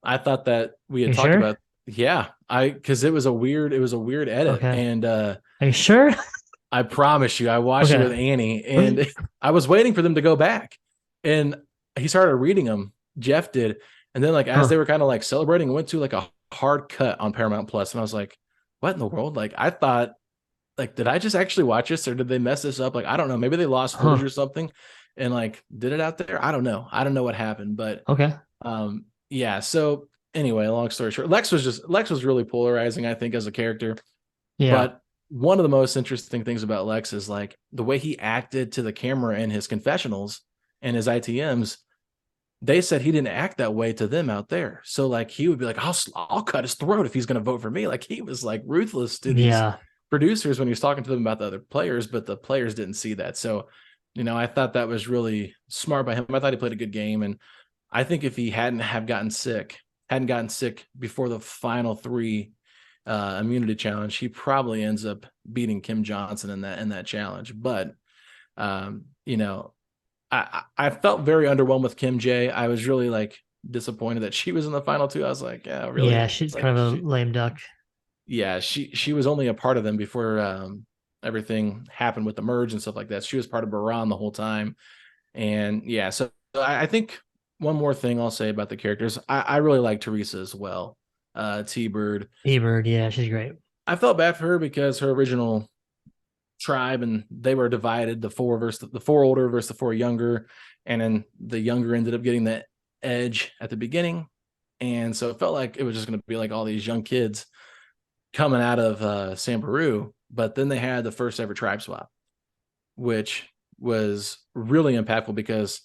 I thought that we had talked about, because it was a weird edit. And are you sure? I promise you, I watched it with Annie, and I was waiting for them to go back, and he started reading them. Jeff did, and then like as they were kind of like celebrating, went to like a hard cut on Paramount Plus, and I was like, "What in the world?" Like I thought, like, did I just actually watch this, or did they mess this up? Like I don't know. Maybe they lost footage or something, and like did it out there. I don't know. I don't know what happened, but So anyway, long story short, Lex was really polarizing, I think, as a character. But one of the most interesting things about Lex is like the way he acted to the camera in his confessionals and his ITMs. They said he didn't act that way to them out there. So like he would be like, I'll cut his throat if he's going to vote for me. Like he was like ruthless to these producers when he was talking to them about the other players, but the players didn't see that. So, I thought that was really smart by him. I thought he played a good game. And I think if he hadn't gotten sick before the final 3 immunity challenge, he probably ends up beating Kim Johnson in that challenge. But you know, I felt very underwhelmed with Kim J. I was really like disappointed that she was in the final two. I was like, yeah, Yeah, really? she's It's like kind of a lame duck. yeah, she was only a part of them before everything happened with the merge and stuff like that. She was part of Baran the whole time. And yeah, so I think one more thing I'll say about the characters, I really like Teresa as well. T-Bird. E-Bird, yeah, she's great. I felt bad for her because her original tribe and they were divided, the four older versus the four younger, and then the younger ended up getting the edge at the beginning. And so it felt like it was just going to be like all these young kids coming out of Sambaru, but then they had the first ever tribe swap, which was really impactful because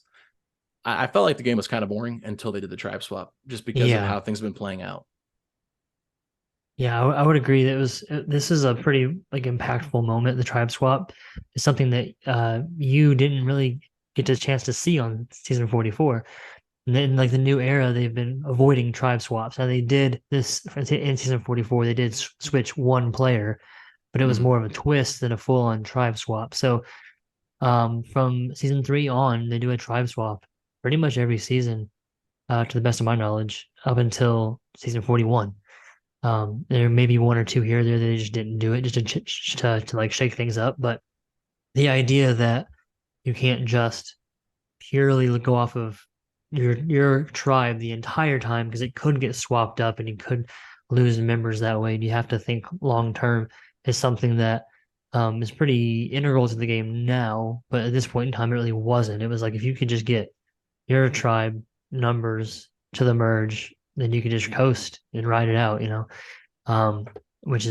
I felt like the game was kind of boring until they did the tribe swap, just because of Yeah. how things have been playing out. Yeah, I would agree that this is a pretty like impactful moment. The tribe swap is something that you didn't really get a chance to see on season 44. And then like the new era, they've been avoiding tribe swaps. Now they did this in season 44, they did switch one player, but it was Mm-hmm. more of a twist than a full-on tribe swap. So from season 3 on, they do a tribe swap pretty much every season, to the best of my knowledge, up until season 41. There may be one or two here or there that they just didn't do it just to like shake things up. But the idea that you can't just purely go off of your tribe the entire time because it could get swapped up and you could lose members that way, and you have to think long term is something that is pretty integral to the game now. But at this point in time, it really wasn't. It was like if you could just get your tribe numbers to the merge, then you could just coast and ride it out, um, which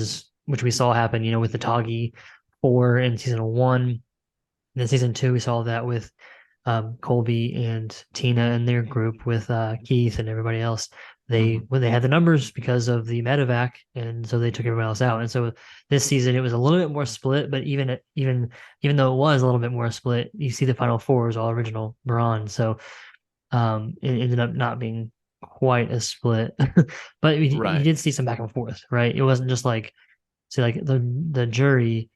we saw happen, with the Toggy 4 in season 1. And then season 2, we saw that with Colby and Tina and their group with Keith and everybody else. Mm-hmm. When they had the numbers because of the medevac, and so they took everyone else out. And so this season it was a little bit more split, but even though it was a little bit more split, you see the final four was all original bronze. So it ended up not being quite as split, but you Right. did see some back and forth, right? It wasn't just like, see, like the jury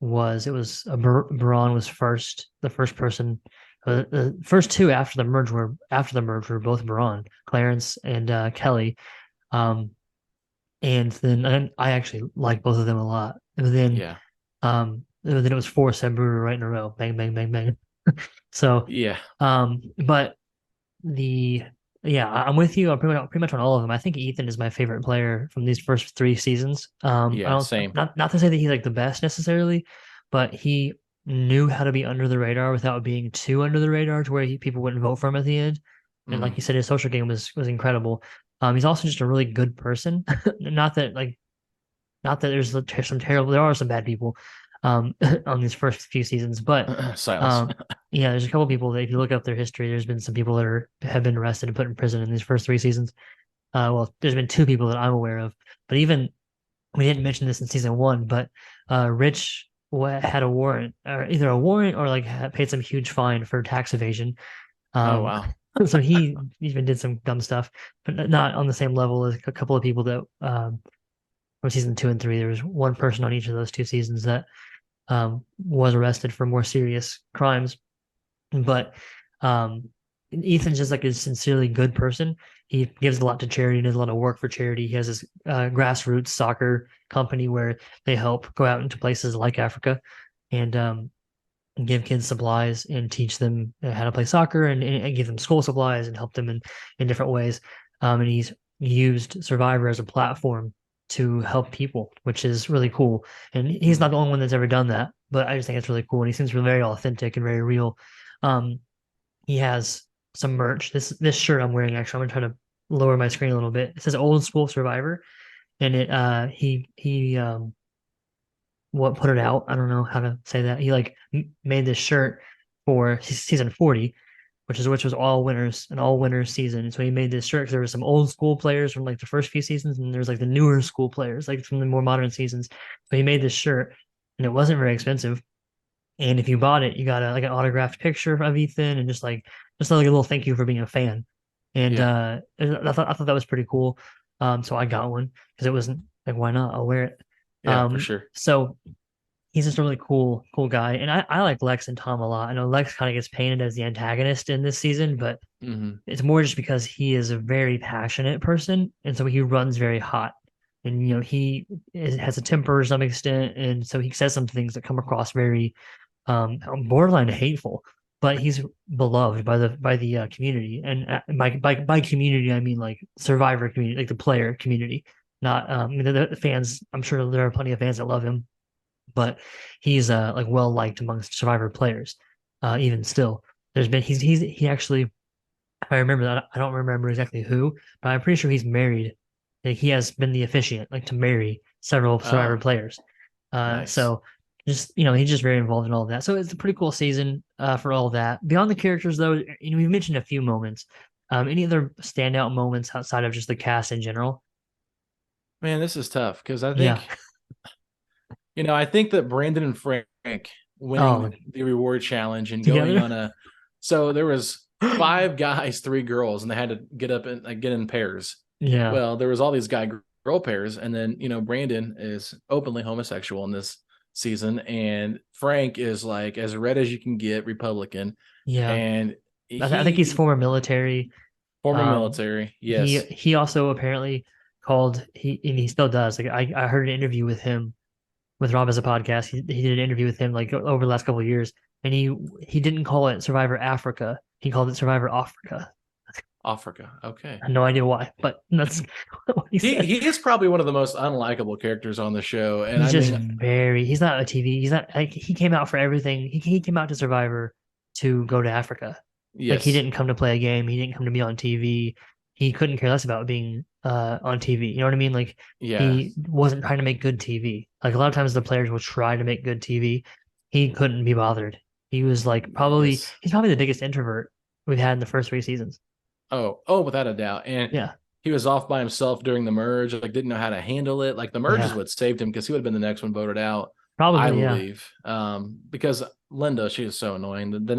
it was Braun was the first person. The first two after the merge were both Braun, Clarence and Kelly. Um, and I actually like both of them a lot. Yeah. And then it was four Seb Brewer right in a row, bang, bang, bang, bang. So, Yeah. but the yeah, I'm with you on pretty much on all of them. I think Ethan is my favorite player from these first three seasons. I Yeah. don't Same. not to say that he's like the best necessarily, but he knew how to be under the radar without being too under the radar to where people wouldn't vote for him at the end. And like Mm-hmm. you said, his social game was incredible. He's also just a really good person. Not that there's some terrible. There are some bad people, on these first few seasons, but Silence. um, yeah, there's a couple people that if you look up their history, there's been some people that have been arrested and put in prison in these first three seasons. Well, there's been two people that I'm aware of, but even we didn't mention this in season 1, but Rich had a warrant, or either a warrant or like paid some huge fine for tax evasion. Oh Um, wow. so he even did some dumb stuff, but not on the same level as a couple of people that from season 2 and 3. There was one person on each of those two seasons that was arrested for more serious crimes. But um, Ethan's just like a sincerely good person. He gives a lot to charity and does a lot of work for charity. He has his grassroots soccer company where they help go out into places like Africa and give kids supplies and teach them how to play soccer and give them school supplies and help them in different ways. And he's used Survivor as a platform to help people, which is really cool. And he's Mm-hmm. not the only one that's ever done that, but I just think it's really cool. And he seems very authentic and very real. Um, he has some merch. This shirt I'm wearing, actually, I'm gonna try to lower my screen a little bit. It says Old School Survivor, and he what put it out. I don't know how to say that. He like made this shirt for season 40, which was all winners, an all winners season. And so he made this shirt because there were some old school players from like the first few seasons, and there's like the newer school players like from the more modern seasons. So he made this shirt, and it wasn't very expensive. And if you bought it, you got like an autographed picture of Ethan and just like a little thank you for being a fan. And Yeah. I thought that was pretty cool. So I got one because it wasn't Like, why not? I'll wear it. Yeah, for sure. So he's just a really cool guy. And I like Lex and Tom a lot. I know Lex kind of gets painted as the antagonist in this season, but Hmm. it's more just because he is a very passionate person, and so he runs very hot. And has a temper to some extent, and so he says some things that come across very borderline hateful. But he's beloved by the community, and by community I mean like Survivor community, like the player community, not the fans. I'm sure there are plenty of fans that love him, but he's like well liked amongst Survivor players. Even still, he actually, if I remember that, I don't remember exactly who, but I'm pretty sure he's married. Like, he has been the officiant, like to marry several Survivor Oh, players. nice. So just he's just very involved in all of that. So it's a pretty cool season for all of that. Beyond the characters, though, we've mentioned a few moments. Any other standout moments outside of just the cast in general? Man, this is tough because I Yeah. think, I think that Brandon and Frank Oh, winning the reward challenge and going together. on so there was five guys, three girls, and they had to get up and get in pairs. Yeah. Well, there was all these guy girl pairs, and then Brandon is openly homosexual in this season, and Frank is like as red as you can get, Republican, Yeah. and I think he's he former military. former Um, military, he yes. he also apparently called and he still does. Like, I heard an interview with him with Rob as a podcast. He did an interview with him like over the last couple of years, and he didn't call it Survivor Africa. He called it Survivor Africa. Africa, okay. I have no idea why, but that's what he said. He is probably one of the most unlikable characters on the show, and He's I just mean, very. He's not a TV. He's not like he came out for everything. He came out to Survivor to go to Africa. Like, he yes, didn't come to play a game. He didn't come to be on TV. He couldn't care less about being on TV. You know what I mean? Like, yeah, he wasn't trying to make good TV. Like, a lot of times the players will try to make good TV. He couldn't be bothered. He was like yes. he's probably the biggest introvert we've had in the first three seasons. Oh, without a doubt. And Yeah. he was off by himself during the merge, like didn't know how to handle it. Like the merge is Yeah. what saved him because he would have been the next one voted out, I Probably, yeah. believe. Because Linda, she is so annoying. The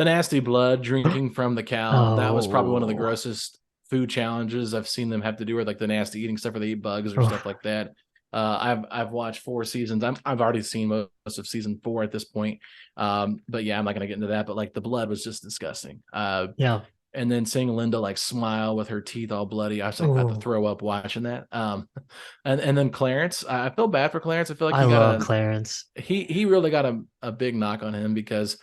nasty blood drinking from the cow. That was probably one of the Oh. grossest food challenges I've seen them have to do, or like the nasty eating stuff where they eat bugs or stuff Oof. like that. I've watched four seasons. I've already seen most of season four at this point. But yeah, I'm not gonna get into that. But like the blood was just disgusting. Yeah. And then seeing Linda like smile with her teeth all bloody, I was like about to Oh, throw up watching that. And then Clarence, I feel bad for Clarence. I feel like I love Clarence. he really got a big knock on him because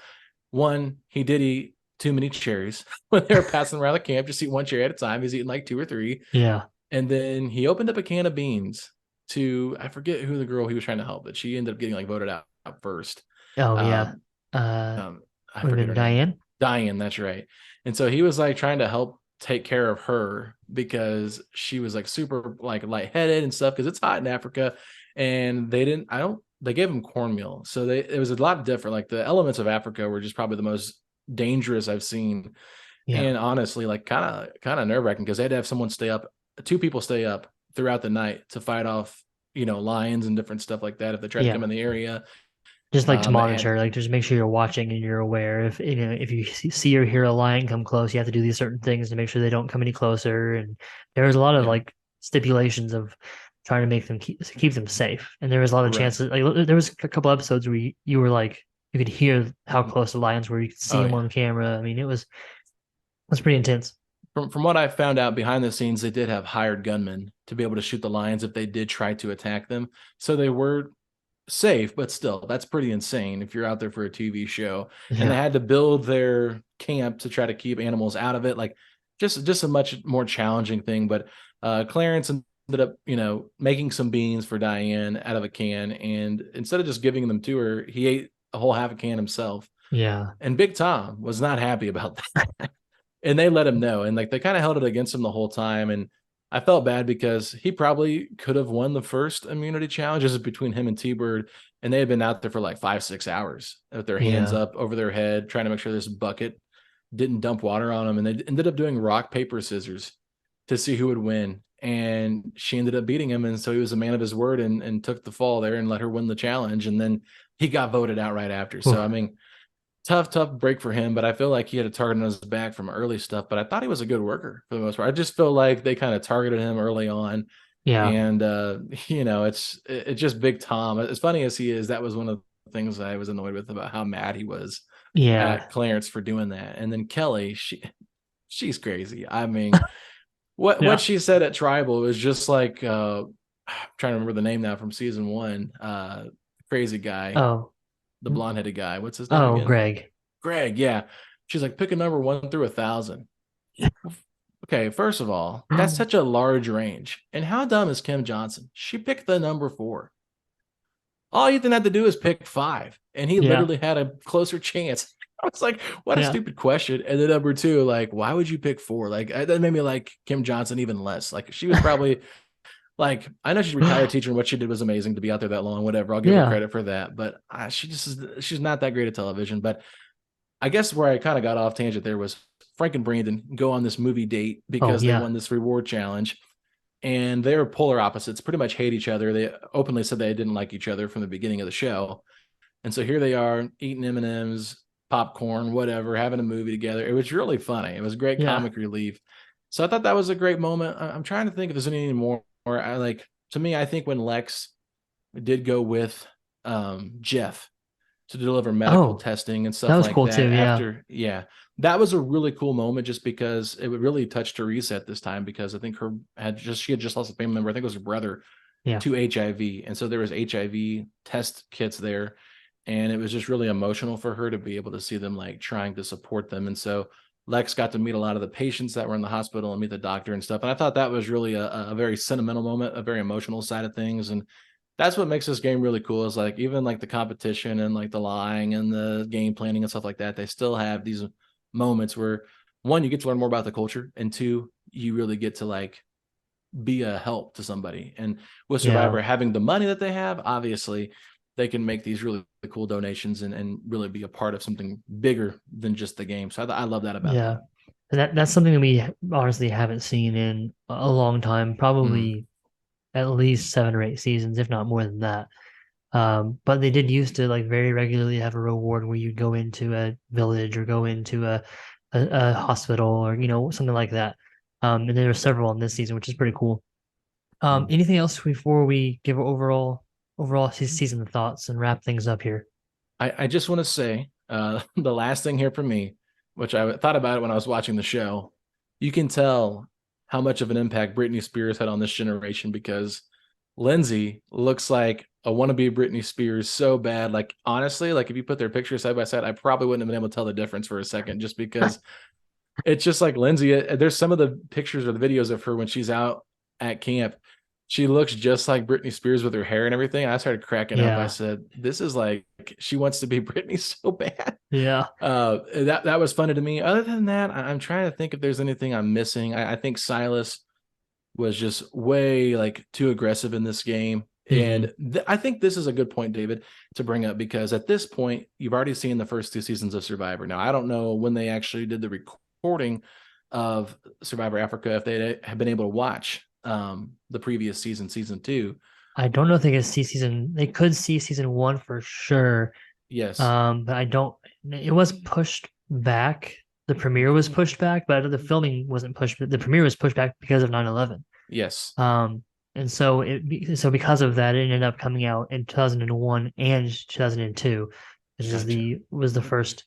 one, he did eat too many cherries when they were passing around the camp. Just eat one cherry at a time. He's eating like two or three, Yeah. and then he opened up a can of beans to, I forget who the girl he was trying to help, but she ended up getting like voted out first. Oh, yeah. Um, Uh, um, I would have forget been her name. Diane. Diane, that's right. And so he was like trying to help take care of her because she was like super like lightheaded and stuff because it's hot in Africa. And they gave him cornmeal. So it was a lot different. Like the elements of Africa were just probably the most dangerous I've seen. Yeah. And honestly, like kind of nerve wracking because they had to have two people stay up throughout the night to fight off, lions and different stuff like that if they tried to come Yeah. in the area. Just like to And monitor, like just make sure you're watching and you're aware. If you see or hear a lion come close, you have to do these certain things to make sure they don't come any closer. And there was a lot of yeah, like stipulations of trying to make them keep them safe. And there was a lot of right. chances. Like, there was a couple episodes where you were like you could hear how close the lions were. You could see Oh them yeah. on camera. I mean, it was pretty intense. From what I found out behind the scenes, they did have hired gunmen to be able to shoot the lions if they did try to attack them. So they were safe, but still, that's pretty insane if you're out there for a TV show. And they Yeah. had to build their camp to try to keep animals out of it. Like just a much more challenging thing. But Clarence ended up, making some beans for Diane out of a can, and instead of just giving them to her, he ate a whole half a can himself. Yeah. And Big Tom was not happy about that. And they let him know. And like they kind of held it against him the whole time. And I felt bad because he probably could have won the first immunity challenges between him and T-Bird. And they had been out there for like 5-6 hours with their hands Yeah. up over their head, trying to make sure this bucket didn't dump water on them. And they ended up doing rock, paper, scissors to see who would win. And she ended up beating him. And so he was a man of his word and took the fall there and let her win the challenge. And then he got voted out right after. So, Oof. I mean, tough break for him, but I feel like he had a target on his back from early stuff. But I thought he was a good worker for the most part. I just feel like they kind of targeted him early on, Yeah. And it's just Big Tom. As funny as he is, that was one of the things I was annoyed with about how mad he was Yeah. at Clarence for doing that. And then Kelly, she's crazy. I mean, what Yeah. she said at Tribal was just like I'm trying to remember the name now from season one. Crazy guy, Oh. the blonde headed guy. What's his name Oh, again? Greg. Greg. Yeah. She's like, pick a number 1 through 1,000. Okay, first of all, that's such a large range. And how dumb is Kim Johnson? She picked the number 4. All Ethan had to do is pick 5, and he Yeah. literally had a closer chance. I was like, what a Yeah. stupid question. And then number 2, like, why would you pick 4? Like, that made me like Kim Johnson even less. Like, she was probably like, I know she's a retired teacher and what she did was amazing to be out there that long, whatever. I'll give her Yeah. credit for that. But she's not that great at television. But I guess where I kind of got off tangent there was Frank and Brandon go on this movie date Oh, because they yeah. won this reward challenge, and they're polar opposites, pretty much hate each other. They openly said they didn't like each other from the beginning of the show. And so here they are eating M&Ms, popcorn, whatever, having a movie together. It was really funny. It was great Yeah. comic relief. So I thought that was a great moment. I'm trying to think if there's any more. I like, to me, I think when Lex did go with Jeff to deliver medical Oh, testing and that stuff was like cool that too. Yeah. after, yeah, that was a really cool moment just because it would really touch Teresa at this time, because I think she had just lost a family member. I think it was her brother Yeah. to HIV. And so there was HIV test kits there. And it was just really emotional for her to be able to see them like trying to support them. And so Lex got to meet a lot of the patients that were in the hospital and meet the doctor and stuff. And I thought that was really a very sentimental moment, a very emotional side of things. And that's what makes this game really cool, is like even like the competition and like the lying and the game planning and stuff like that, they still have these moments where, one, you get to learn more about the culture, and two, you really get to like be a help to somebody. And with Yeah. Survivor having the money that they have, obviously they can make these really cool donations and really be a part of something bigger than just the game. So I love that about the Yeah. game. And that's something that we honestly haven't seen in a long time, Mm, probably at least 7 or 8 seasons, if not more than that. But they did used to like very regularly have a reward where you'd go into a village or go into a hospital or something like that. And there were several in this season, which is pretty cool. mm. Anything else before we give overall season thoughts and wrap things up here? I just want to say the last thing here for me, which I thought about it when I was watching the show. You can tell how much of an impact Britney Spears had on this generation, because Lindsay looks like a wannabe Britney Spears so bad. Like, honestly, like if you put their pictures side by side, I probably wouldn't have been able to tell the difference for a second, just because it's just like Lindsay. There's some of the pictures or the videos of her when she's out at camp. She looks just like Britney Spears with her hair and everything. I started cracking up. I Yeah. said, "This is like she wants to be Britney so bad." Yeah. That was funny to me. Other than that, I'm trying to think if there's anything I'm missing. I think Silas was just way like too aggressive in this game. Hmm. And I think this is a good point, David, to bring up, because at this point, you've already seen the first 2 seasons of Survivor. Now, I don't know when they actually did the recording of Survivor Africa, if they have been able to watch the previous season 2. I don't know if they can see season. They could see season one for sure. Yes. But I don't. It was pushed back. The premiere was pushed back, but the filming wasn't pushed. The premiere was pushed back because of 9/11. Yes. Um, and so because of that, it ended up coming out in 2001 and 2002, which is Gotcha. the first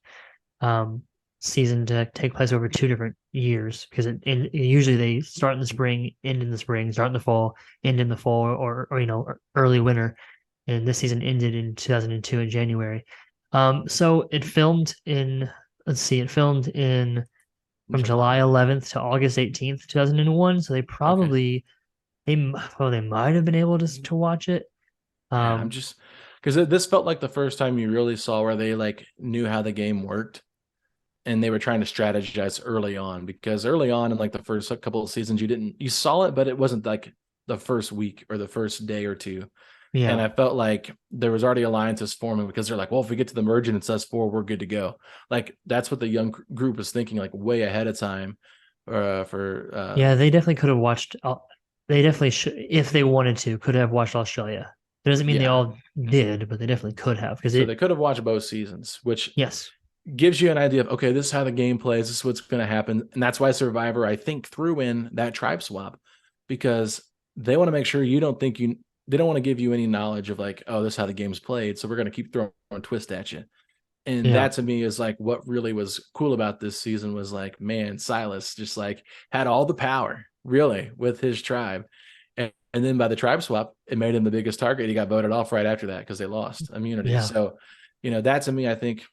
um season to take place over 2 different years, because usually they start in the spring, end in the spring, start in the fall, end in the fall, or early winter. And this season ended in 2002 in January. So it filmed in let's see, it filmed in from July July. 11th to August 18th, 2001. So Okay. they might have been able to watch it. Yeah, I'm Um, just because this felt like the first time you really saw where they like knew how the game worked, and they were trying to strategize early on, because early on in like the first couple of seasons you saw it, but it wasn't like the first week or the first day or two. And yeah, I felt like there was already alliances forming, because they're like, well, if we get to the merge and it's us four, we're good to go. Like that's what the young group was thinking, like way ahead of time. For yeah, they definitely could have watched. They definitely should, if they wanted to, could have watched Australia. That doesn't mean they Yeah, all did, but they definitely could have because so it. they could have watched both seasons, which Yes, gives you an idea of, okay, this is how the game plays, this is what's going to happen. And that's why Survivor, I think, threw in that tribe swap, because they want to make sure you don't think you they don't want to give you any knowledge of like, oh, this is how the game's played. So we're going to keep throwing twist at you. And Yeah. that to me is like what really was cool about this season was like, man, Silas just like had all the power really with his tribe. And then by the tribe swap, it made him the biggest target. He got voted off right after that because they lost immunity. Yeah. So, that to me, I think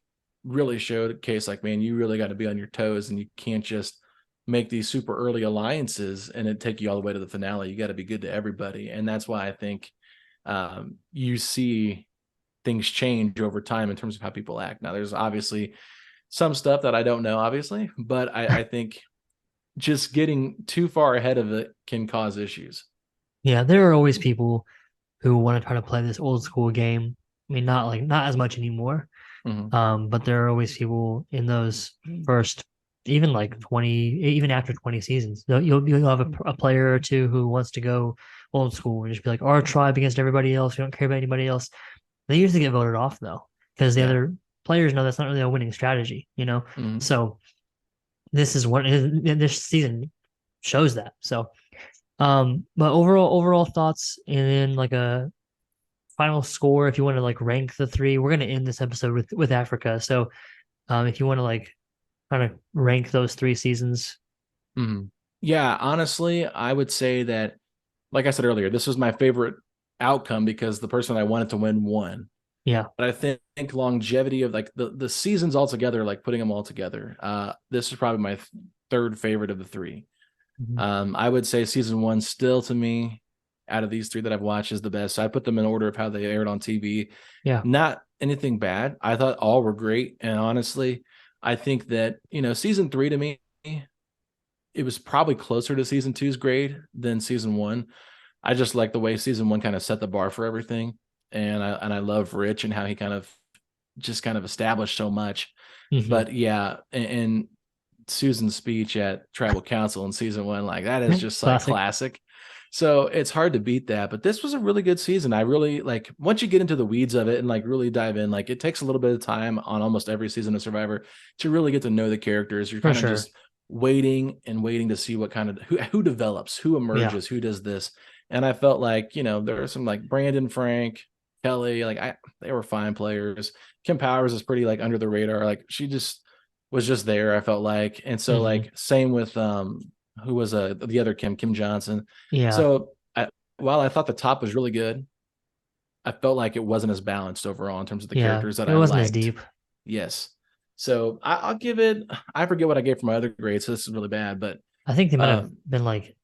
really showed a case like, man, you really got to be on your toes and you can't just make these super early alliances and it take you all the way to the finale. You got to be good to everybody. And that's why I think you see things change over time in terms of how people act. Now, there's obviously some stuff that I don't know, obviously, but I think just getting too far ahead of it can cause issues. Yeah. There are always people who want to try to play this old school game. I mean, not as much anymore. Mhm. But there are always people in those first, even like 20, even after 20 seasons, you'll have a player or two who wants to go old school and just be like our tribe against everybody else. We don't care about anybody else. They usually get voted off though, because the Yeah. other players know that's not really a winning strategy, Mhm. So this season shows that. So, but overall thoughts, and then like a final score, if you want to like rank the three. We're gonna end this episode with Africa. So, if you want to like kind of rank those three seasons. Mhm. Yeah, honestly, I would say that, like I said earlier, this was my favorite outcome because the person I wanted to win won. Yeah. But I think longevity of like the seasons altogether, like putting them all together, this is probably my third favorite of the three. Mhm. I would say season one still to me, out of these three that I've watched, is the best. So I put them in order of how they aired on TV. Yeah. Not anything bad. I thought all were great. And honestly, I think that, season three to me, it was probably closer to season two's grade than season one. I just like the way season one kind of set the bar for everything. And I love Rich and how he kind of established so much. Hmm. But yeah, and Susan's speech at tribal council in season one, like that is just like Classic. classic. So it's hard to beat that. But this was a really good season. I really like once you get into the weeds of it and like really dive in, like it takes a little bit of time on almost every season of Survivor to really get to know the characters. You're For kind of sure. just waiting and waiting to see what kind of who develops, who Yeah. emerges, who does this. And I felt like, there were some like Brandon, Frank, Kelly, like they were fine players. Kim Powers is pretty like under the radar. Like she just was just there, I felt like. And so Hmm. like same with who was the other Kim Johnson. Yeah. So while I thought the top was really good, I felt like it wasn't as balanced overall in terms of the Yeah. characters that It I wasn't as liked. deep. Yes. So I'll give it, I forget what I gave for my other grades, so this is really bad, but I think they might have um been like,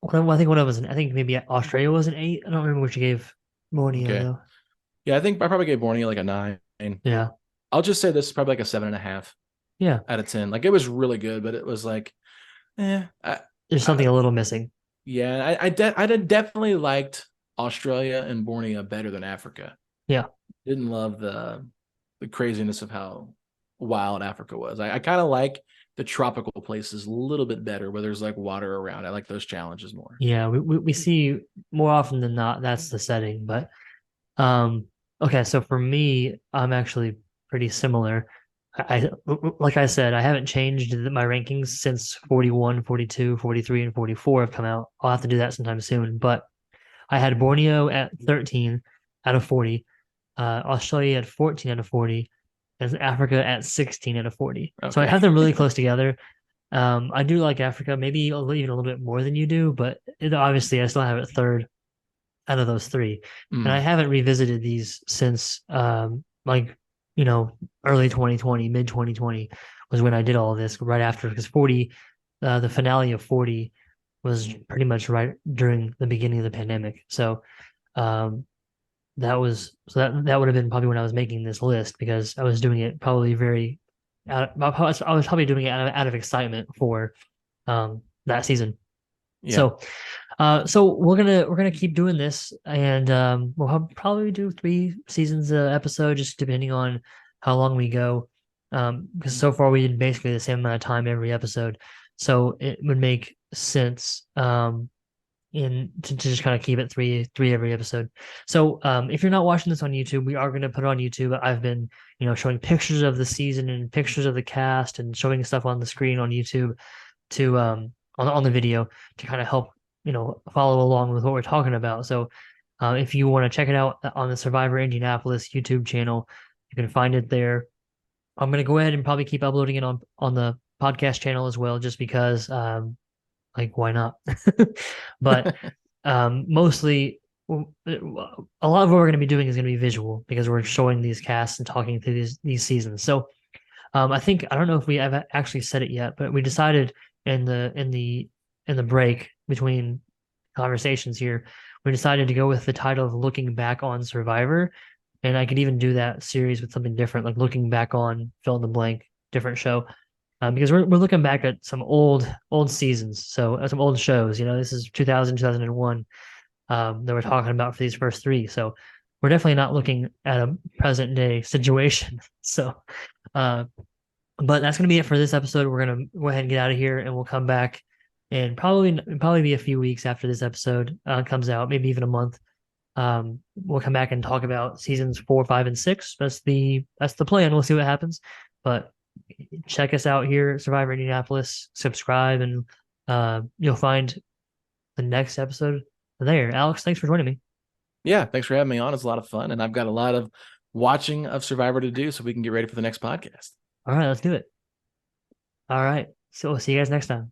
well, I think one of was, I think maybe Australia was an 8. I don't remember what you gave Borneo okay. though. Yeah, I think I probably gave Borneo like a 9. Yeah. I'll just say this is probably like a 7.5 Yeah. out of 10. Like it was really good, but it was like, eh, There's something I, a little missing. yeah, I definitely liked Australia and Borneo better than Africa. Yeah. Didn't love the craziness of how wild Africa was. I kind of like the tropical places a little bit better where there's like water around. I like those challenges more. Yeah. We see more often than not that's the setting. But um, okay, so for me, I'm actually pretty similar. Like I said, I haven't changed my rankings since 41, 42, 43, and 44 have come out. I'll have to do that sometime soon. But I had Borneo at 13 out of 40, Australia at 14 out of 40, and Africa at 16 out of 40. So I Okay. have them really close together. I do like Africa, maybe even a little bit more than you do, but obviously I still have it third out of those three. And I Mm, haven't revisited these since like, early 2020, mid 2020 was when I did all of this right after, because 40, the finale of 40 was pretty much right during the beginning of the pandemic. So um that would have been probably when I was making this list, because I was doing it probably I was probably doing it out of excitement for that season. yeah. So we're gonna keep doing this, and probably do 3 seasons episode, just depending on how long we go. Because so far we did basically the same amount of time every episode, so it would make sense to just kind of keep it three every episode. So if you're not watching this on YouTube, we are going to put it on YouTube. I've been showing pictures of the season and pictures of the cast and showing stuff on the screen on YouTube to on the video to kind of help follow along with what we're talking about. So if you want to check it out on the Survivor Indianapolis YouTube channel, you can find it there. I'm going to go ahead and probably keep uploading it on the podcast channel as well, just because, like, why not? But mostly, a lot of what we're going to be doing is going to be visual because we're showing these casts and talking through these seasons. So I don't know if we have actually said it yet, but we decided in the break between conversations here, we decided to go with the title of Looking Back on Survivor. And I could even do that series with something different, like looking back on fill in the blank, different show. Because we're looking back at some old seasons, so some old shows. This is 2000, 2001 that we're talking about for these first three. So we're definitely not looking at a present day situation. So, but that's gonna be it for this episode. We're gonna go ahead and get out of here, and we'll come back, and probably be a few weeks after this episode comes out, maybe even a month. We'll come back and talk about seasons 4, 5, and 6. That's the plan. We'll see what happens. But check us out here, Survivor Indianapolis. Subscribe, and you'll find the next episode there. Alex, thanks for joining me. Yeah, thanks for having me on. It's a lot of fun, and I've got a lot of watching of Survivor to do, so we can get ready for the next podcast. All right, let's do it. All right. So we'll see you guys next time.